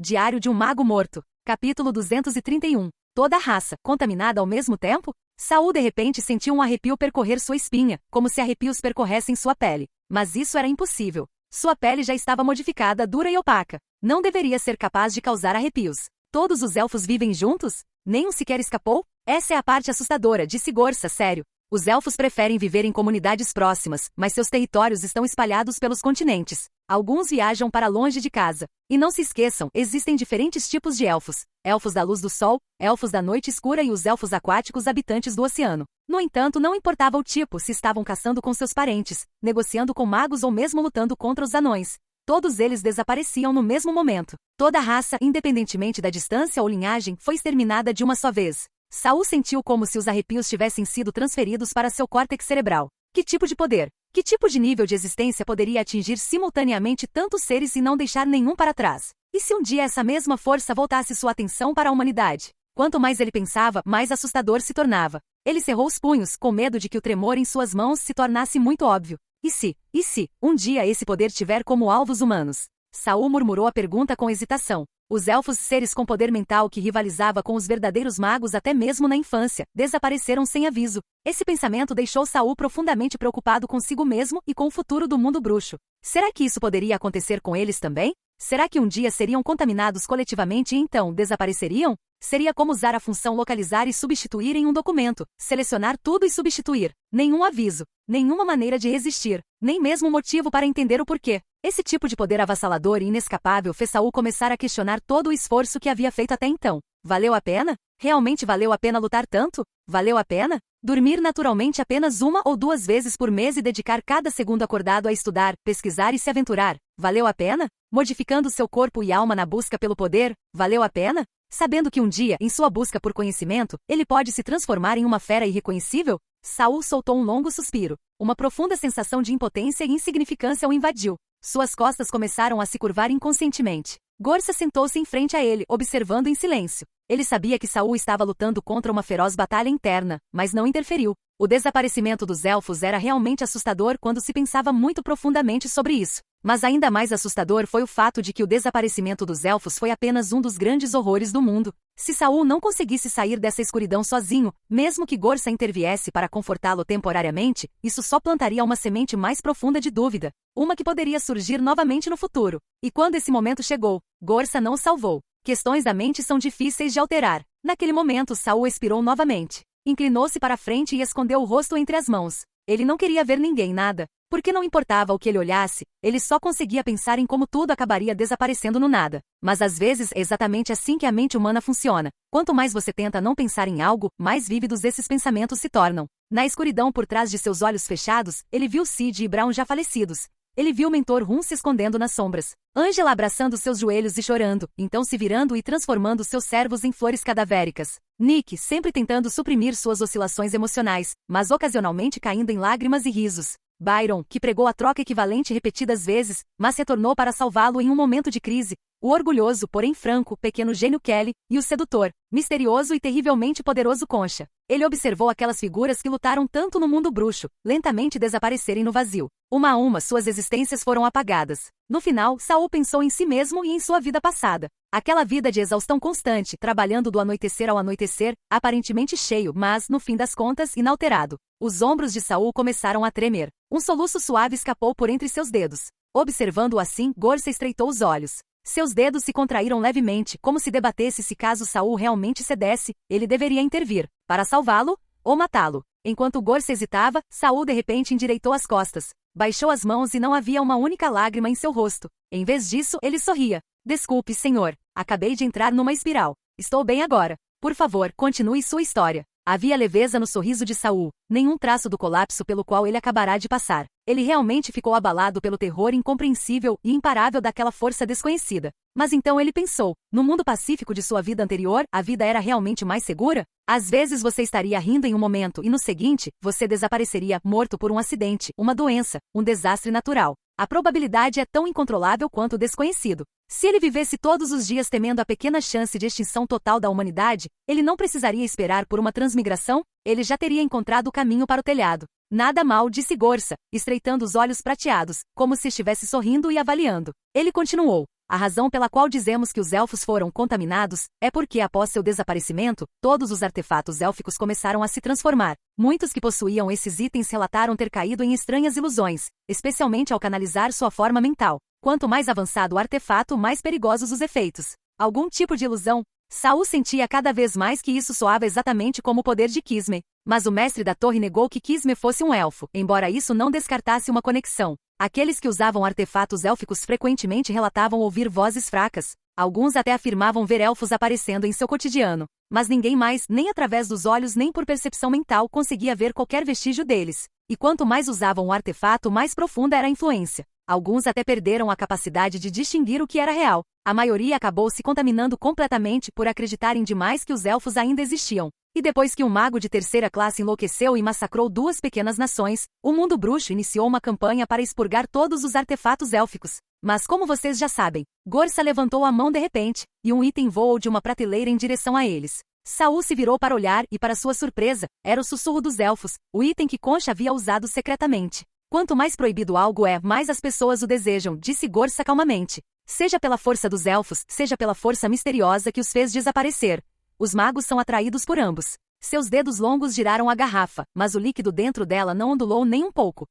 Diário de um Mago Morto. Capítulo 231. Toda a raça, contaminada ao mesmo tempo? Saul de repente sentiu um arrepio percorrer sua espinha, como se arrepios percorressem sua pele. Mas isso era impossível. Sua pele já estava modificada, dura e opaca. Não deveria ser capaz de causar arrepios. Todos os elfos vivem juntos? Nenhum sequer escapou? Essa é a parte assustadora, disse Gorsa, sério. Os elfos preferem viver em comunidades próximas, mas seus territórios estão espalhados pelos continentes. Alguns viajam para longe de casa. E não se esqueçam, existem diferentes tipos de elfos. Elfos da luz do sol, elfos da noite escura e os elfos aquáticos habitantes do oceano. No entanto, não importava o tipo, se estavam caçando com seus parentes, negociando com magos ou mesmo lutando contra os anões. Todos eles desapareciam no mesmo momento. Toda a raça, independentemente da distância ou linhagem, foi exterminada de uma só vez. Saul sentiu como se os arrepios tivessem sido transferidos para seu córtex cerebral. Que tipo de poder? Que tipo de nível de existência poderia atingir simultaneamente tantos seres e não deixar nenhum para trás? E se um dia essa mesma força voltasse sua atenção para a humanidade? Quanto mais ele pensava, mais assustador se tornava. Ele cerrou os punhos, com medo de que o tremor em suas mãos se tornasse muito óbvio. E se, um dia esse poder tiver como alvos humanos? Saul murmurou a pergunta com hesitação. Os elfos, seres com poder mental que rivalizava com os verdadeiros magos até mesmo na infância, desapareceram sem aviso. Esse pensamento deixou Saul profundamente preocupado consigo mesmo e com o futuro do mundo bruxo. Será que isso poderia acontecer com eles também? Será que um dia seriam contaminados coletivamente e então desapareceriam? Seria como usar a função localizar e substituir em um documento, selecionar tudo e substituir. Nenhum aviso, nenhuma maneira de resistir, nem mesmo motivo para entender o porquê. Esse tipo de poder avassalador e inescapável fez Saul começar a questionar todo o esforço que havia feito até então. Valeu a pena? Realmente valeu a pena lutar tanto? Valeu a pena? Dormir naturalmente apenas 1 ou 2 vezes por mês e dedicar cada segundo acordado a estudar, pesquisar e se aventurar? Valeu a pena? Modificando seu corpo e alma na busca pelo poder? Valeu a pena? Sabendo que um dia, em sua busca por conhecimento, ele pode se transformar em uma fera irreconhecível? Saul soltou um longo suspiro. Uma profunda sensação de impotência e insignificância o invadiu. Suas costas começaram a se curvar inconscientemente. Gorsa sentou-se em frente a ele, observando em silêncio. Ele sabia que Saul estava lutando contra uma feroz batalha interna, mas não interferiu. O desaparecimento dos elfos era realmente assustador quando se pensava muito profundamente sobre isso. Mas ainda mais assustador foi o fato de que o desaparecimento dos elfos foi apenas um dos grandes horrores do mundo. Se Saul não conseguisse sair dessa escuridão sozinho, mesmo que Gorsa interviesse para confortá-lo temporariamente, isso só plantaria uma semente mais profunda de dúvida, uma que poderia surgir novamente no futuro. E quando esse momento chegou, Gorsa não o salvou. Questões da mente são difíceis de alterar. Naquele momento, Saul expirou novamente. Inclinou-se para a frente e escondeu o rosto entre as mãos. Ele não queria ver ninguém, nada. Porque não importava o que ele olhasse, ele só conseguia pensar em como tudo acabaria desaparecendo no nada. Mas às vezes é exatamente assim que a mente humana funciona. Quanto mais você tenta não pensar em algo, mais vívidos esses pensamentos se tornam. Na escuridão por trás de seus olhos fechados, ele viu Sid e Brown já falecidos. Ele viu o mentor Rum se escondendo nas sombras. Angela abraçando seus joelhos e chorando, então se virando e transformando seus servos em flores cadavéricas. Nick, sempre tentando suprimir suas oscilações emocionais, mas ocasionalmente caindo em lágrimas e risos. Byron, que pregou a troca equivalente repetidas vezes, mas retornou para salvá-lo em um momento de crise. O orgulhoso, porém franco, pequeno gênio Kelly, e o sedutor, misterioso e terrivelmente poderoso Concha. Ele observou aquelas figuras que lutaram tanto no mundo bruxo, lentamente desaparecerem no vazio. Uma a uma, suas existências foram apagadas. No final, Saul pensou em si mesmo e em sua vida passada. Aquela vida de exaustão constante, trabalhando do anoitecer ao anoitecer, aparentemente cheio, mas, no fim das contas, inalterado. Os ombros de Saul começaram a tremer. Um soluço suave escapou por entre seus dedos. Observando-o assim, Gorsa estreitou os olhos. Seus dedos se contraíram levemente, como se debatesse se caso Saul realmente cedesse, ele deveria intervir, para salvá-lo, ou matá-lo. Enquanto Gorsa hesitava, Saul de repente endireitou as costas. Baixou as mãos e não havia uma única lágrima em seu rosto. Em vez disso, ele sorria. Desculpe, senhor. Acabei de entrar numa espiral. Estou bem agora. Por favor, continue sua história. Havia leveza no sorriso de Saul, nenhum traço do colapso pelo qual ele acabará de passar. Ele realmente ficou abalado pelo terror incompreensível e imparável daquela força desconhecida. Mas então ele pensou, no mundo pacífico de sua vida anterior, a vida era realmente mais segura? Às vezes você estaria rindo em um momento e no seguinte, você desapareceria, morto por um acidente, uma doença, um desastre natural. A probabilidade é tão incontrolável quanto o desconhecido. Se ele vivesse todos os dias temendo a pequena chance de extinção total da humanidade, ele não precisaria esperar por uma transmigração, ele já teria encontrado o caminho para o telhado. Nada mal, disse Gorsa, estreitando os olhos prateados, como se estivesse sorrindo e avaliando. Ele continuou. A razão pela qual dizemos que os elfos foram contaminados é porque, após seu desaparecimento, todos os artefatos élficos começaram a se transformar. Muitos que possuíam esses itens relataram ter caído em estranhas ilusões, especialmente ao canalizar sua forma mental. Quanto mais avançado o artefato, mais perigosos os efeitos. Algum tipo de ilusão? Saul sentia cada vez mais que isso soava exatamente como o poder de Kismet. Mas o mestre da torre negou que Kismet fosse um elfo, embora isso não descartasse uma conexão. Aqueles que usavam artefatos élficos frequentemente relatavam ouvir vozes fracas. Alguns até afirmavam ver elfos aparecendo em seu cotidiano. Mas ninguém mais, nem através dos olhos nem por percepção mental, conseguia ver qualquer vestígio deles. E quanto mais usavam o artefato, mais profunda era a influência. Alguns até perderam a capacidade de distinguir o que era real. A maioria acabou se contaminando completamente por acreditarem demais que os elfos ainda existiam. E depois que um mago de terceira classe enlouqueceu e massacrou 2 pequenas nações, o mundo bruxo iniciou uma campanha para expurgar todos os artefatos élficos. Mas como vocês já sabem, Gorsa levantou a mão de repente, e um item voou de uma prateleira em direção a eles. Saul se virou para olhar e, para sua surpresa, era o sussurro dos elfos, o item que Concha havia usado secretamente. Quanto mais proibido algo é, mais as pessoas o desejam, disse Gorsa calmamente. Seja pela força dos elfos, seja pela força misteriosa que os fez desaparecer. Os magos são atraídos por ambos. Seus dedos longos giraram a garrafa, mas o líquido dentro dela não ondulou nem um pouco.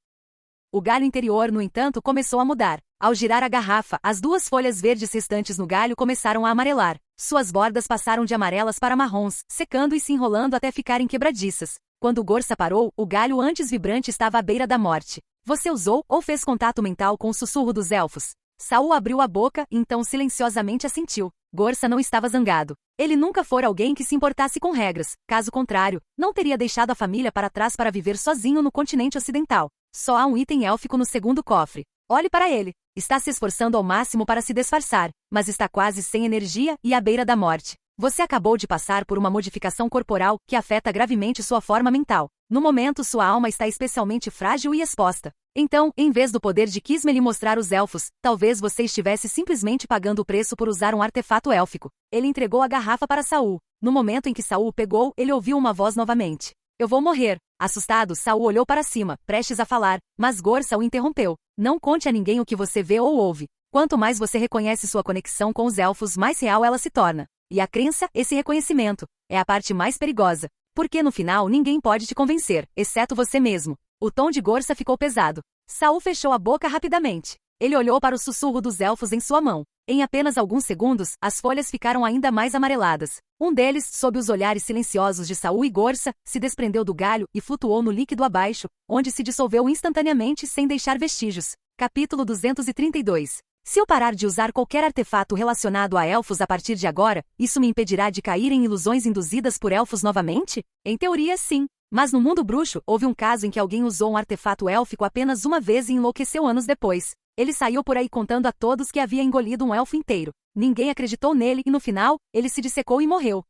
O galho interior, no entanto, começou a mudar. Ao girar a garrafa, as 2 folhas verdes restantes no galho começaram a amarelar. Suas bordas passaram de amarelas para marrons, secando e se enrolando até ficarem quebradiças. Quando Gorsa parou, o galho antes vibrante estava à beira da morte. Você usou ou fez contato mental com o sussurro dos elfos? Saul abriu a boca, então silenciosamente assentiu. Gorsa não estava zangado. Ele nunca fora alguém que se importasse com regras. Caso contrário, não teria deixado a família para trás para viver sozinho no continente ocidental. Só há um item élfico no segundo cofre. Olhe para ele. Está se esforçando ao máximo para se disfarçar, mas está quase sem energia e à beira da morte. Você acabou de passar por uma modificação corporal que afeta gravemente sua forma mental. No momento, sua alma está especialmente frágil e exposta. Então, em vez do poder de Kismet lhe mostrar os elfos, talvez você estivesse simplesmente pagando o preço por usar um artefato élfico. Ele entregou a garrafa para Saul. No momento em que Saul pegou, ele ouviu uma voz novamente. Eu vou morrer. Assustado, Saul olhou para cima, prestes a falar, mas Gorsa o interrompeu. Não conte a ninguém o que você vê ou ouve. Quanto mais você reconhece sua conexão com os elfos, mais real ela se torna. E a crença, esse reconhecimento, é a parte mais perigosa. Porque no final ninguém pode te convencer, exceto você mesmo. O tom de Gorsa ficou pesado. Saul fechou a boca rapidamente. Ele olhou para o sussurro dos elfos em sua mão. Em apenas alguns segundos, as folhas ficaram ainda mais amareladas. Um deles, sob os olhares silenciosos de Saul e Gorsa, se desprendeu do galho e flutuou no líquido abaixo, onde se dissolveu instantaneamente sem deixar vestígios. Capítulo 232. Se eu parar de usar qualquer artefato relacionado a elfos a partir de agora, isso me impedirá de cair em ilusões induzidas por elfos novamente? Em teoria, sim. Mas no mundo bruxo, houve um caso em que alguém usou um artefato élfico apenas uma vez e enlouqueceu anos depois. Ele saiu por aí contando a todos que havia engolido um elfo inteiro. Ninguém acreditou nele e no final, ele se dissecou e morreu.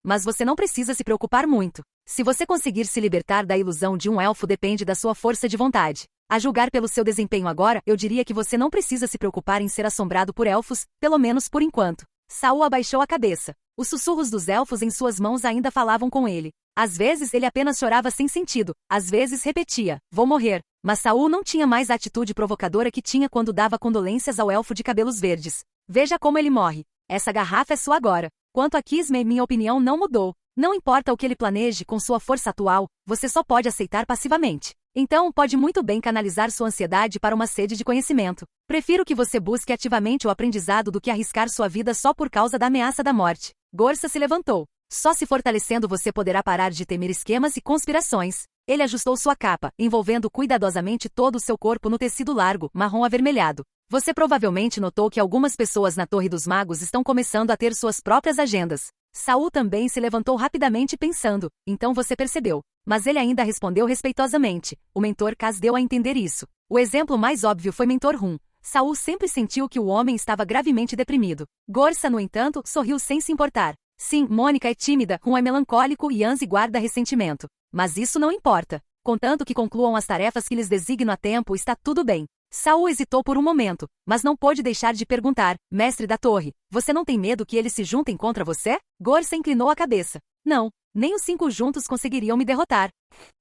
Mas você não precisa se preocupar muito. Se você conseguir se libertar da ilusão de um elfo depende da sua força de vontade. A julgar pelo seu desempenho agora, eu diria que você não precisa se preocupar em ser assombrado por elfos, pelo menos por enquanto. Saul abaixou a cabeça. Os sussurros dos elfos em suas mãos ainda falavam com ele. Às vezes ele apenas chorava sem sentido, às vezes repetia, vou morrer. Mas Saul não tinha mais a atitude provocadora que tinha quando dava condolências ao elfo de cabelos verdes. Veja como ele morre. Essa garrafa é sua agora. Quanto a Kismet, minha opinião não mudou. Não importa o que ele planeje com sua força atual, você só pode aceitar passivamente. Então, pode muito bem canalizar sua ansiedade para uma sede de conhecimento. Prefiro que você busque ativamente o aprendizado do que arriscar sua vida só por causa da ameaça da morte. Gorsa se levantou. Só se fortalecendo você poderá parar de temer esquemas e conspirações. Ele ajustou sua capa, envolvendo cuidadosamente todo o seu corpo no tecido largo, marrom avermelhado. Você provavelmente notou que algumas pessoas na Torre dos Magos estão começando a ter suas próprias agendas. Saul também se levantou rapidamente pensando, então você percebeu. Mas ele ainda respondeu respeitosamente. O mentor Kaz deu a entender isso. O exemplo mais óbvio foi mentor Rum. Saul sempre sentiu que o homem estava gravemente deprimido. Gorsa, no entanto, sorriu sem se importar. Sim, Mônica é tímida, Rum é melancólico e Anzi guarda ressentimento. Mas isso não importa. Contanto que concluam as tarefas que lhes designo a tempo, está tudo bem. Saul hesitou por um momento, mas não pôde deixar de perguntar, mestre da torre, você não tem medo que eles se juntem contra você? Gorsa inclinou a cabeça. Não Nem os 5 juntos conseguiriam me derrotar.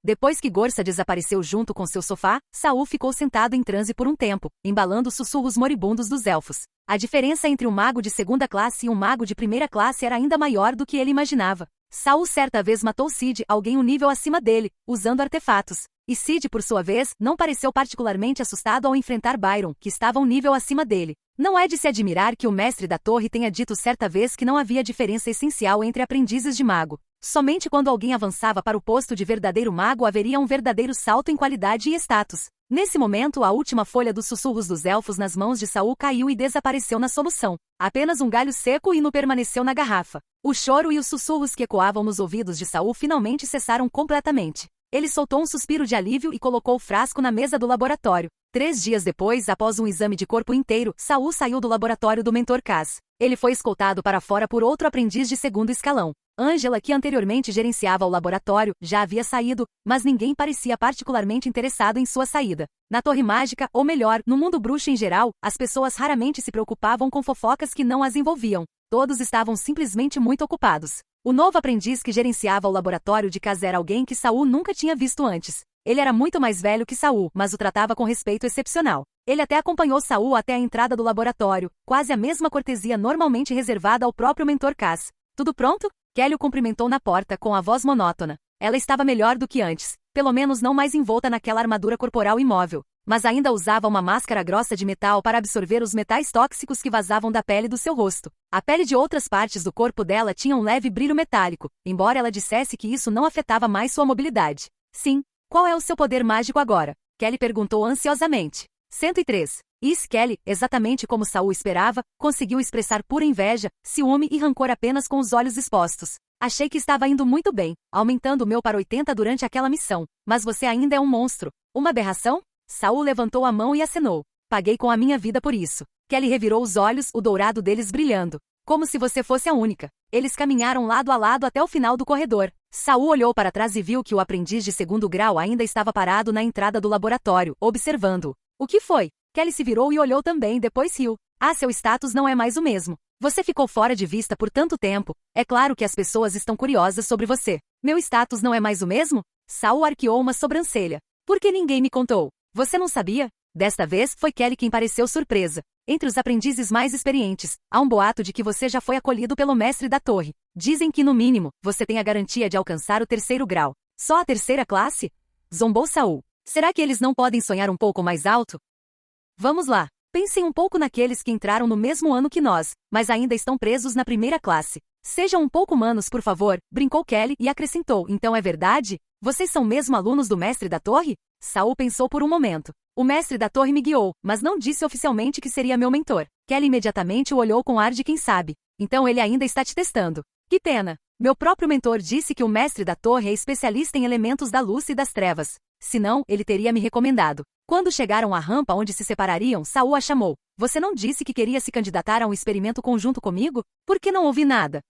Depois que Gorsa desapareceu junto com seu sofá, Saul ficou sentado em transe por um tempo, embalando os sussurros moribundos dos elfos. A diferença entre um mago de segunda classe e um mago de primeira classe era ainda maior do que ele imaginava. Saul certa vez matou Cid, alguém um nível acima dele, usando artefatos. E Cid, por sua vez, não pareceu particularmente assustado ao enfrentar Byron, que estava um nível acima dele. Não é de se admirar que o mestre da torre tenha dito certa vez que não havia diferença essencial entre aprendizes de mago. Somente quando alguém avançava para o posto de verdadeiro mago haveria um verdadeiro salto em qualidade e status. Nesse momento, a última folha dos sussurros dos elfos nas mãos de Saul caiu e desapareceu na solução. Apenas um galho seco e nu permaneceu na garrafa. O choro e os sussurros que ecoavam nos ouvidos de Saul finalmente cessaram completamente. Ele soltou um suspiro de alívio e colocou o frasco na mesa do laboratório. 3 dias depois, após um exame de corpo inteiro, Saul saiu do laboratório do mentor Kaz. Ele foi escoltado para fora por outro aprendiz de segundo escalão. Angela, que anteriormente gerenciava o laboratório, já havia saído, mas ninguém parecia particularmente interessado em sua saída. Na Torre Mágica, ou melhor, no mundo bruxo em geral, as pessoas raramente se preocupavam com fofocas que não as envolviam. Todos estavam simplesmente muito ocupados. O novo aprendiz que gerenciava o laboratório de Kaz era alguém que Saul nunca tinha visto antes. Ele era muito mais velho que Saul, mas o tratava com respeito excepcional. Ele até acompanhou Saul até a entrada do laboratório, quase a mesma cortesia normalmente reservada ao próprio mentor Kaz. Tudo pronto? Kelly o cumprimentou na porta com a voz monótona. Ela estava melhor do que antes, pelo menos não mais envolta naquela armadura corporal imóvel, mas ainda usava uma máscara grossa de metal para absorver os metais tóxicos que vazavam da pele do seu rosto. A pele de outras partes do corpo dela tinha um leve brilho metálico, embora ela dissesse que isso não afetava mais sua mobilidade. Sim. Qual é o seu poder mágico agora? Kelly perguntou ansiosamente. 103. Kelly, exatamente como Saul esperava, conseguiu expressar pura inveja, ciúme e rancor apenas com os olhos expostos. Achei que estava indo muito bem, aumentando o meu para 80 durante aquela missão, mas você ainda é um monstro. Uma aberração? Saul levantou a mão e acenou. Paguei com a minha vida por isso. Kelly revirou os olhos, o dourado deles brilhando. Como se você fosse a única. Eles caminharam lado a lado até o final do corredor. Saul olhou para trás e viu que o aprendiz de segundo grau ainda estava parado na entrada do laboratório, observando-o. O que foi? Kelly se virou e olhou também, depois riu. Seu status não é mais o mesmo. Você ficou fora de vista por tanto tempo. É claro que as pessoas estão curiosas sobre você. Meu status não é mais o mesmo? Saul arqueou uma sobrancelha. Por que ninguém me contou? Você não sabia? Desta vez, foi Kelly quem pareceu surpresa. Entre os aprendizes mais experientes, há um boato de que você já foi acolhido pelo mestre da torre. Dizem que, no mínimo, você tem a garantia de alcançar o 3º grau. Só a 3ª classe? Zombou Saul. Será que eles não podem sonhar um pouco mais alto? Vamos lá. Pensem um pouco naqueles que entraram no mesmo ano que nós, mas ainda estão presos na 1ª classe. Sejam um pouco humanos, por favor, brincou Kelly e acrescentou. Então é verdade? Vocês são mesmo alunos do mestre da torre? Saul pensou por um momento. O mestre da torre me guiou, mas não disse oficialmente que seria meu mentor. Kelly imediatamente o olhou com ar de quem sabe. Então ele ainda está te testando. Que pena. Meu próprio mentor disse que o mestre da torre é especialista em elementos da luz e das trevas. Senão, ele teria me recomendado. Quando chegaram à rampa onde se separariam, Saul a chamou. Você não disse que queria se candidatar a um experimento conjunto comigo? Por que não ouvi nada?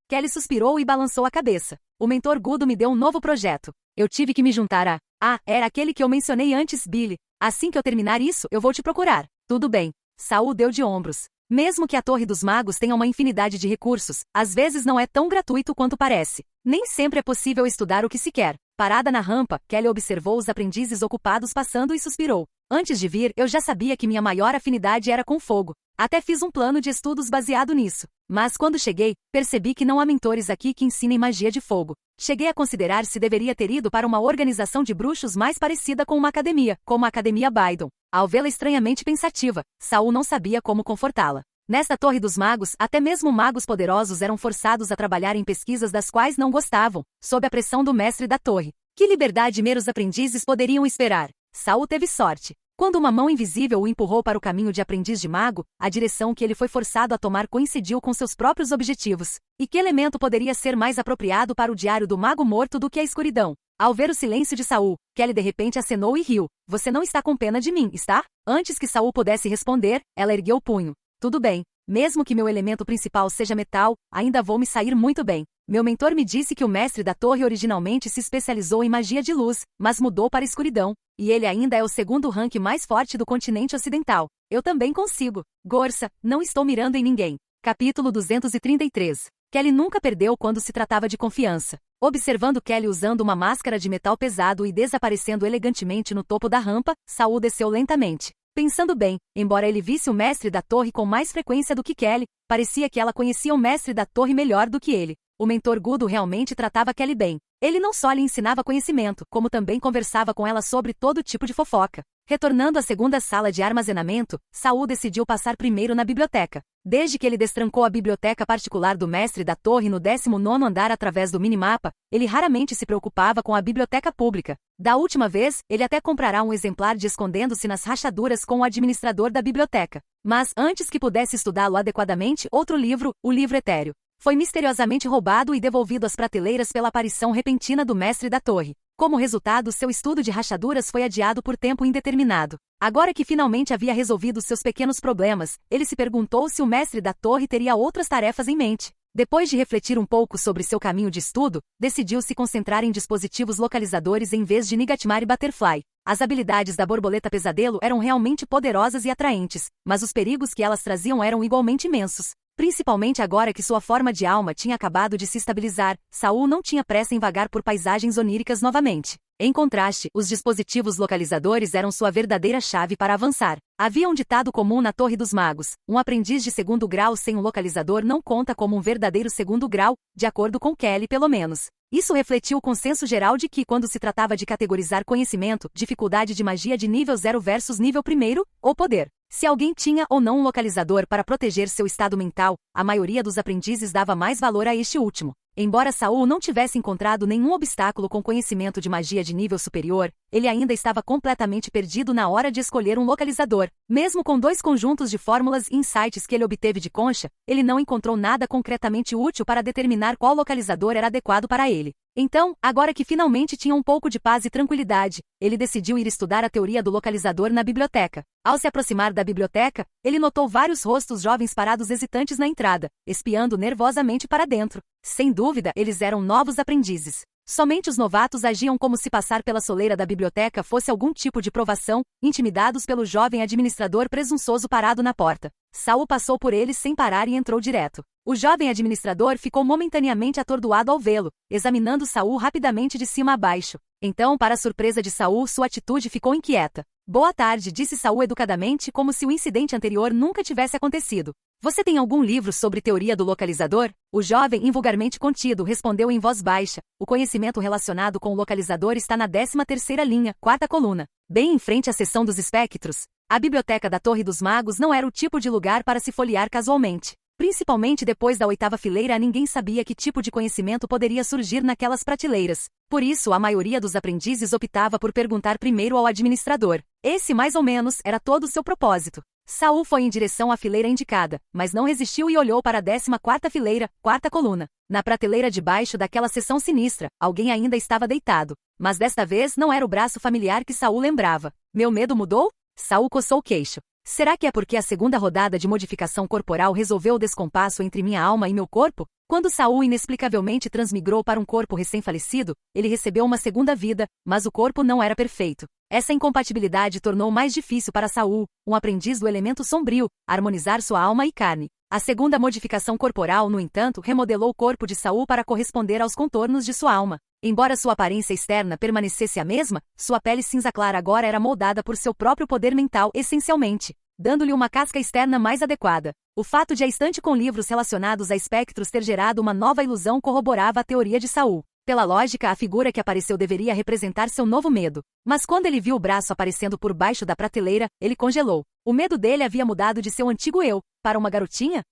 Kelly suspirou e balançou a cabeça. O mentor Gudo me deu um novo projeto. Eu tive que me juntar a... era aquele que eu mencionei antes, Billy. Assim que eu terminar isso, eu vou te procurar. Tudo bem. Saul deu de ombros. Mesmo que a Torre dos Magos tenha uma infinidade de recursos, às vezes não é tão gratuito quanto parece. Nem sempre é possível estudar o que se quer. Parada na rampa, Kelly observou os aprendizes ocupados passando e suspirou. Antes de vir, eu já sabia que minha maior afinidade era com fogo. Até fiz um plano de estudos baseado nisso. Mas quando cheguei, percebi que não há mentores aqui que ensinem magia de fogo. Cheguei a considerar se deveria ter ido para uma organização de bruxos mais parecida com uma academia, como a Academia Bydon. Ao vê-la estranhamente pensativa, Saul não sabia como confortá-la. Nesta Torre dos Magos, até mesmo magos poderosos eram forçados a trabalhar em pesquisas das quais não gostavam, sob a pressão do mestre da torre. Que liberdade meros aprendizes poderiam esperar? Saul teve sorte. Quando uma mão invisível o empurrou para o caminho de aprendiz de mago, a direção que ele foi forçado a tomar coincidiu com seus próprios objetivos. E que elemento poderia ser mais apropriado para o diário do mago morto do que a escuridão? Ao ver o silêncio de Saul, Kelly de repente acenou e riu. Você não está com pena de mim, está? Antes que Saul pudesse responder, ela ergueu o punho. Tudo bem. Mesmo que meu elemento principal seja metal, ainda vou me sair muito bem. Meu mentor me disse que o mestre da torre originalmente se especializou em magia de luz, mas mudou para a escuridão. E ele ainda é o segundo rank mais forte do continente ocidental. Eu também consigo. Gorsa, não estou mirando em ninguém. Capítulo 233. Kelly nunca perdeu quando se tratava de confiança. Observando Kelly usando uma máscara de metal pesado e desaparecendo elegantemente no topo da rampa, Saul desceu lentamente. Pensando bem, embora ele visse o mestre da torre com mais frequência do que Kelly, parecia que ela conhecia o mestre da torre melhor do que ele. O mentor Gudo realmente tratava Kelly bem. Ele não só lhe ensinava conhecimento, como também conversava com ela sobre todo tipo de fofoca. Retornando à segunda sala de armazenamento, Saul decidiu passar primeiro na biblioteca. Desde que ele destrancou a biblioteca particular do mestre da torre no 19º andar através do minimapa, ele raramente se preocupava com a biblioteca pública. Da última vez, ele até comprará um exemplar de Escondendo-se nas Rachaduras com o administrador da biblioteca. Mas, antes que pudesse estudá-lo adequadamente, outro livro, o livro etéreo, foi misteriosamente roubado e devolvido às prateleiras pela aparição repentina do mestre da torre. Como resultado, seu estudo de rachaduras foi adiado por tempo indeterminado. Agora que finalmente havia resolvido seus pequenos problemas, ele se perguntou se o mestre da torre teria outras tarefas em mente. Depois de refletir um pouco sobre seu caminho de estudo, decidiu se concentrar em dispositivos localizadores em vez de Nigatmar e Butterfly. As habilidades da borboleta pesadelo eram realmente poderosas e atraentes, mas os perigos que elas traziam eram igualmente imensos. Principalmente agora que sua forma de alma tinha acabado de se estabilizar, Saul não tinha pressa em vagar por paisagens oníricas novamente. Em contraste, os dispositivos localizadores eram sua verdadeira chave para avançar. Havia um ditado comum na Torre dos Magos: um aprendiz de segundo grau sem um localizador não conta como um verdadeiro segundo grau, de acordo com Kelly pelo menos. Isso refletiu o consenso geral de que, quando se tratava de categorizar conhecimento, dificuldade de magia de nível 0 versus nível 1, ou poder. Se alguém tinha ou não um localizador para proteger seu estado mental, a maioria dos aprendizes dava mais valor a este último. Embora Saul não tivesse encontrado nenhum obstáculo com conhecimento de magia de nível superior, ele ainda estava completamente perdido na hora de escolher um localizador. Mesmo com 2 conjuntos de fórmulas e insights que ele obteve de Concha, ele não encontrou nada concretamente útil para determinar qual localizador era adequado para ele. Então, agora que finalmente tinha um pouco de paz e tranquilidade, ele decidiu ir estudar a teoria do localizador na biblioteca. Ao se aproximar da biblioteca, ele notou vários rostos jovens parados hesitantes na entrada, espiando nervosamente para dentro. Sem dúvida, eles eram novos aprendizes. Somente os novatos agiam como se passar pela soleira da biblioteca fosse algum tipo de provação, intimidados pelo jovem administrador presunçoso parado na porta. Saul passou por eles sem parar e entrou direto. O jovem administrador ficou momentaneamente atordoado ao vê-lo, examinando Saul rapidamente de cima a baixo. Então, para a surpresa de Saul, sua atitude ficou inquieta. Boa tarde, disse Saul educadamente, como se o incidente anterior nunca tivesse acontecido. Você tem algum livro sobre teoria do localizador? O jovem, invulgarmente contido, respondeu em voz baixa. O conhecimento relacionado com o localizador está na 13ª linha, 4ª coluna, bem em frente à seção dos espectros. A biblioteca da Torre dos Magos não era o tipo de lugar para se folhear casualmente. Principalmente depois da 8ª fileira, ninguém sabia que tipo de conhecimento poderia surgir naquelas prateleiras. Por isso, a maioria dos aprendizes optava por perguntar primeiro ao administrador. Esse, mais ou menos, era todo o seu propósito. Saul foi em direção à fileira indicada, mas não resistiu e olhou para a 14ª fileira, 4ª coluna. Na prateleira de baixo daquela seção sinistra, alguém ainda estava deitado. Mas desta vez não era o braço familiar que Saul lembrava. Meu medo mudou? Saul coçou o queixo. Será que é porque a segunda rodada de modificação corporal resolveu o descompasso entre minha alma e meu corpo? Quando Saul inexplicavelmente transmigrou para um corpo recém-falecido, ele recebeu uma segunda vida, mas o corpo não era perfeito. Essa incompatibilidade tornou mais difícil para Saul, um aprendiz do elemento sombrio, harmonizar sua alma e carne. A segunda modificação corporal, no entanto, remodelou o corpo de Saul para corresponder aos contornos de sua alma. Embora sua aparência externa permanecesse a mesma, sua pele cinza clara agora era moldada por seu próprio poder mental essencialmente, dando-lhe uma casca externa mais adequada. O fato de a estante com livros relacionados a espectros ter gerado uma nova ilusão corroborava a teoria de Saul. Pela lógica, a figura que apareceu deveria representar seu novo medo. Mas quando ele viu o braço aparecendo por baixo da prateleira, ele congelou. O medo dele havia mudado de seu antigo eu, para uma garotinha?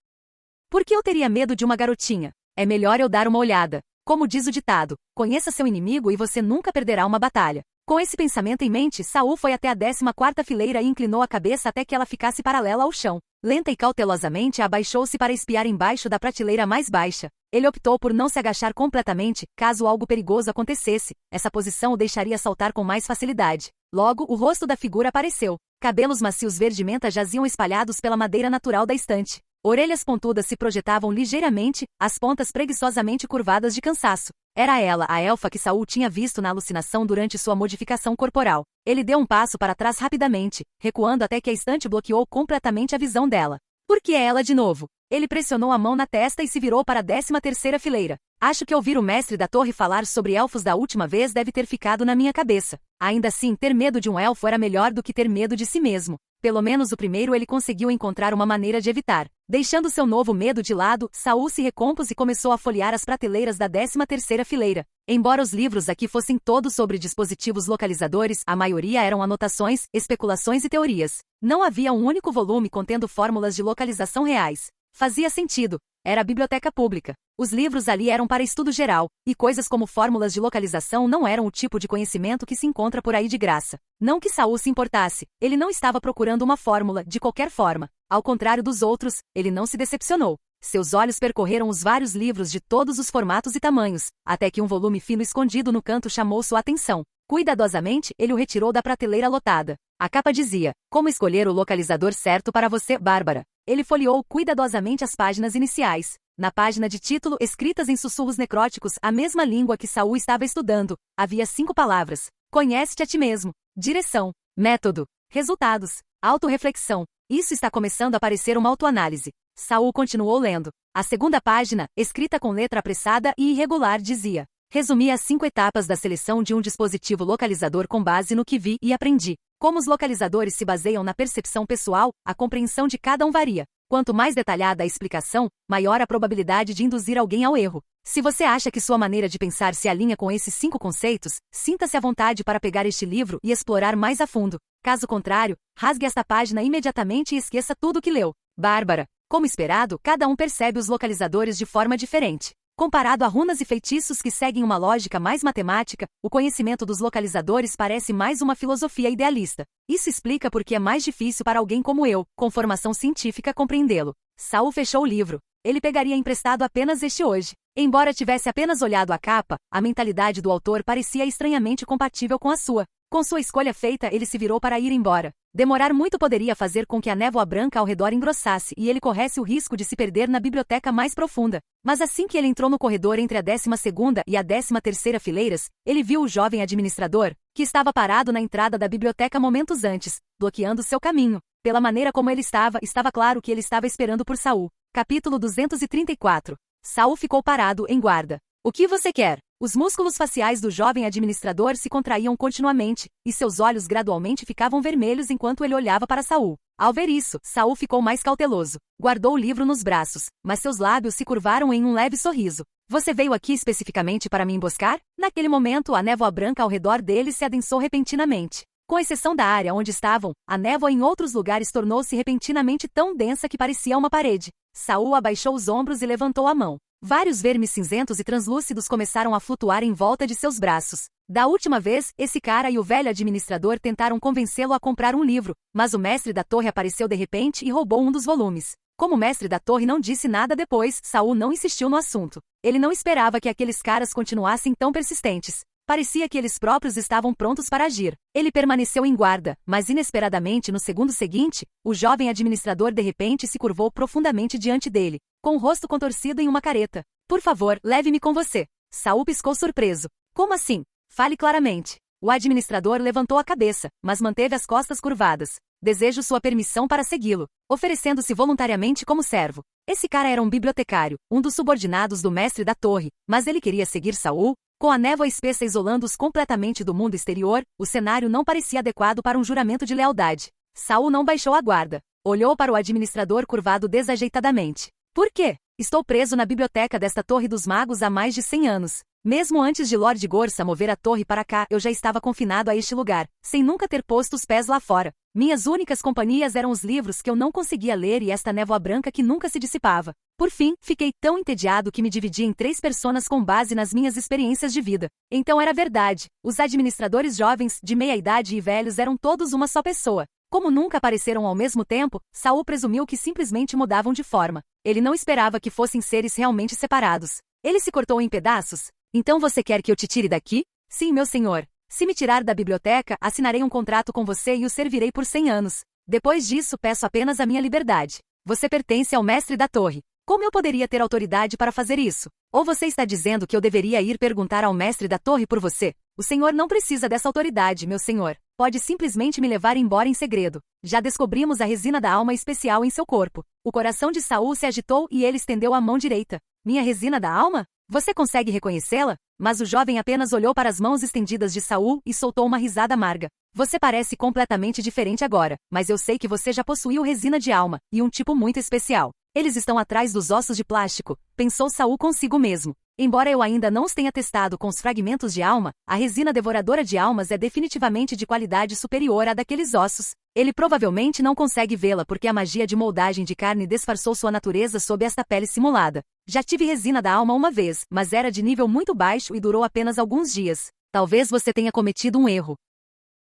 Por que eu teria medo de uma garotinha? É melhor eu dar uma olhada. Como diz o ditado, conheça seu inimigo e você nunca perderá uma batalha. Com esse pensamento em mente, Saul foi até a 14ª fileira e inclinou a cabeça até que ela ficasse paralela ao chão. Lenta e cautelosamente abaixou-se para espiar embaixo da prateleira mais baixa. Ele optou por não se agachar completamente, caso algo perigoso acontecesse. Essa posição o deixaria saltar com mais facilidade. Logo, o rosto da figura apareceu. Cabelos macios verde-menta jaziam espalhados pela madeira natural da estante. Orelhas pontudas se projetavam ligeiramente, as pontas preguiçosamente curvadas de cansaço. Era ela, a elfa que Saul tinha visto na alucinação durante sua modificação corporal. Ele deu um passo para trás rapidamente, recuando até que a estante bloqueou completamente a visão dela. Por que é ela de novo? Ele pressionou a mão na testa e se virou para a 13ª fileira. Acho que ouvir o mestre da torre falar sobre elfos da última vez deve ter ficado na minha cabeça. Ainda assim, ter medo de um elfo era melhor do que ter medo de si mesmo. Pelo menos o primeiro ele conseguiu encontrar uma maneira de evitar. Deixando seu novo medo de lado, Saul se recompôs e começou a folhear as prateleiras da 13ª fileira. Embora os livros aqui fossem todos sobre dispositivos localizadores, a maioria eram anotações, especulações e teorias. Não havia um único volume contendo fórmulas de localização reais. Fazia sentido. Era a biblioteca pública. Os livros ali eram para estudo geral, e coisas como fórmulas de localização não eram o tipo de conhecimento que se encontra por aí de graça. Não que Saul se importasse, ele não estava procurando uma fórmula, de qualquer forma. Ao contrário dos outros, ele não se decepcionou. Seus olhos percorreram os vários livros de todos os formatos e tamanhos, até que um volume fino escondido no canto chamou sua atenção. Cuidadosamente, ele o retirou da prateleira lotada. A capa dizia: Como escolher o localizador certo para você, Bárbara. Ele folheou cuidadosamente as páginas iniciais. Na página de título, escritas em sussurros necróticos, a mesma língua que Saul estava estudando, havia 5 palavras. Conhece-te a ti mesmo. Direção. Método. Resultados. Autorreflexão. Isso está começando a parecer uma autoanálise. Saul continuou lendo. A segunda página, escrita com letra apressada e irregular, dizia: Resumi as 5 etapas da seleção de um dispositivo localizador com base no que vi e aprendi. Como os localizadores se baseiam na percepção pessoal, a compreensão de cada um varia. Quanto mais detalhada a explicação, maior a probabilidade de induzir alguém ao erro. Se você acha que sua maneira de pensar se alinha com esses 5 conceitos, sinta-se à vontade para pegar este livro e explorar mais a fundo. Caso contrário, rasgue esta página imediatamente e esqueça tudo o que leu. Bárbara. Como esperado, cada um percebe os localizadores de forma diferente. Comparado a runas e feitiços que seguem uma lógica mais matemática, o conhecimento dos localizadores parece mais uma filosofia idealista. Isso explica por que é mais difícil para alguém como eu, com formação científica, compreendê-lo. Saul fechou o livro. Ele pegaria emprestado apenas este hoje. Embora tivesse apenas olhado a capa, a mentalidade do autor parecia estranhamente compatível com a sua. Com sua escolha feita, ele se virou para ir embora. Demorar muito poderia fazer com que a névoa branca ao redor engrossasse e ele corresse o risco de se perder na biblioteca mais profunda. Mas assim que ele entrou no corredor entre a 12ª e a 13ª fileiras, ele viu o jovem administrador, que estava parado na entrada da biblioteca momentos antes, bloqueando seu caminho. Pela maneira como ele estava claro que ele estava esperando por Saul. Capítulo 234. Saul ficou parado, em guarda. O que você quer? Os músculos faciais do jovem administrador se contraíam continuamente, e seus olhos gradualmente ficavam vermelhos enquanto ele olhava para Saul. Ao ver isso, Saul ficou mais cauteloso. Guardou o livro nos braços, mas seus lábios se curvaram em um leve sorriso. Você veio aqui especificamente para me emboscar? Naquele momento, a névoa branca ao redor dele se adensou repentinamente. Com exceção da área onde estavam, a névoa em outros lugares tornou-se repentinamente tão densa que parecia uma parede. Saul abaixou os ombros e levantou a mão. Vários vermes cinzentos e translúcidos começaram a flutuar em volta de seus braços. Da última vez, esse cara e o velho administrador tentaram convencê-lo a comprar um livro, mas o mestre da torre apareceu de repente e roubou um dos volumes. Como o mestre da torre não disse nada depois, Saul não insistiu no assunto. Ele não esperava que aqueles caras continuassem tão persistentes. Parecia que eles próprios estavam prontos para agir. Ele permaneceu em guarda, mas inesperadamente no segundo seguinte, o jovem administrador de repente se curvou profundamente diante dele, com o rosto contorcido em uma careta. Por favor, leve-me com você. Saul piscou surpreso. Como assim? Fale claramente. O administrador levantou a cabeça, mas manteve as costas curvadas. Desejo sua permissão para segui-lo, oferecendo-se voluntariamente como servo. Esse cara era um bibliotecário, um dos subordinados do mestre da torre, mas ele queria seguir Saul. Com a névoa espessa isolando-os completamente do mundo exterior, o cenário não parecia adequado para um juramento de lealdade. Saul não baixou a guarda. Olhou para o administrador curvado desajeitadamente. Por quê? Estou preso na biblioteca desta Torre dos Magos há mais de 100 anos. Mesmo antes de Lord Gorsa mover a torre para cá, eu já estava confinado a este lugar, sem nunca ter posto os pés lá fora. Minhas únicas companhias eram os livros que eu não conseguia ler e esta névoa branca que nunca se dissipava. Por fim, fiquei tão entediado que me dividi em 3 personas com base nas minhas experiências de vida. Então era verdade. Os administradores jovens, de meia idade e velhos eram todos uma só pessoa. Como nunca apareceram ao mesmo tempo, Saul presumiu que simplesmente mudavam de forma. Ele não esperava que fossem seres realmente separados. Ele se cortou em pedaços. Então você quer que eu te tire daqui? Sim, meu senhor. Se me tirar da biblioteca, assinarei um contrato com você e o servirei por 100 anos. Depois disso, peço apenas a minha liberdade. Você pertence ao mestre da torre. Como eu poderia ter autoridade para fazer isso? Ou você está dizendo que eu deveria ir perguntar ao mestre da torre por você? O senhor não precisa dessa autoridade, meu senhor. Pode simplesmente me levar embora em segredo. Já descobrimos a resina da alma especial em seu corpo. O coração de Saul se agitou e ele estendeu a mão direita. Minha resina da alma? Você consegue reconhecê-la? Mas o jovem apenas olhou para as mãos estendidas de Saul e soltou uma risada amarga. Você parece completamente diferente agora, mas eu sei que você já possuiu resina de alma, e um tipo muito especial. Eles estão atrás dos ossos de plástico, pensou Saul consigo mesmo. Embora eu ainda não os tenha testado com os fragmentos de alma, a resina devoradora de almas é definitivamente de qualidade superior à daqueles ossos. Ele provavelmente não consegue vê-la porque a magia de moldagem de carne disfarçou sua natureza sob esta pele simulada. Já tive resina da alma uma vez, mas era de nível muito baixo e durou apenas alguns dias. Talvez você tenha cometido um erro.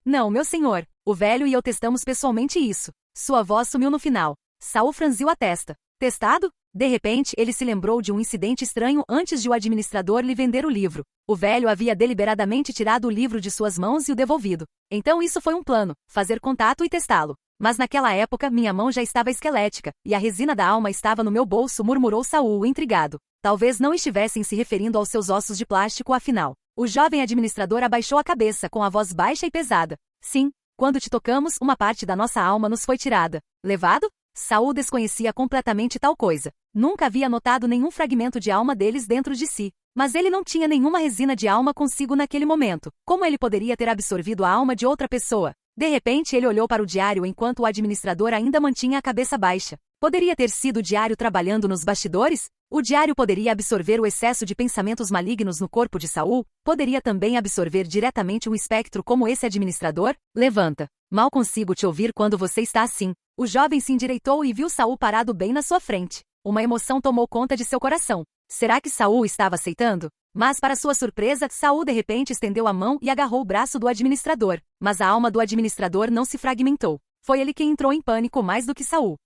Não, meu senhor. O velho e eu testamos pessoalmente isso. Sua voz sumiu no final. Saul franziu a testa. Testado? De repente, ele se lembrou de um incidente estranho antes de o administrador lhe vender o livro. O velho havia deliberadamente tirado o livro de suas mãos e o devolvido. Então isso foi um plano, fazer contato e testá-lo. Mas naquela época, minha mão já estava esquelética, e a resina da alma estava no meu bolso, murmurou Saul, intrigado. Talvez não estivessem se referindo aos seus ossos de plástico, afinal. O jovem administrador abaixou a cabeça com a voz baixa e pesada. Sim, quando te tocamos, uma parte da nossa alma nos foi tirada. Levado? Saul desconhecia completamente tal coisa. Nunca havia notado nenhum fragmento de alma deles dentro de si. Mas ele não tinha nenhuma resina de alma consigo naquele momento. Como ele poderia ter absorvido a alma de outra pessoa? De repente ele olhou para o diário enquanto o administrador ainda mantinha a cabeça baixa. Poderia ter sido o diário trabalhando nos bastidores? O diário poderia absorver o excesso de pensamentos malignos no corpo de Saul? Poderia também absorver diretamente um espectro como esse administrador? Levanta. Mal consigo te ouvir quando você está assim. O jovem se endireitou e viu Saul parado bem na sua frente. Uma emoção tomou conta de seu coração. Será que Saul estava aceitando? Mas para sua surpresa, Saul de repente estendeu a mão e agarrou o braço do administrador. Mas a alma do administrador não se fragmentou. Foi ele quem entrou em pânico mais do que Saul.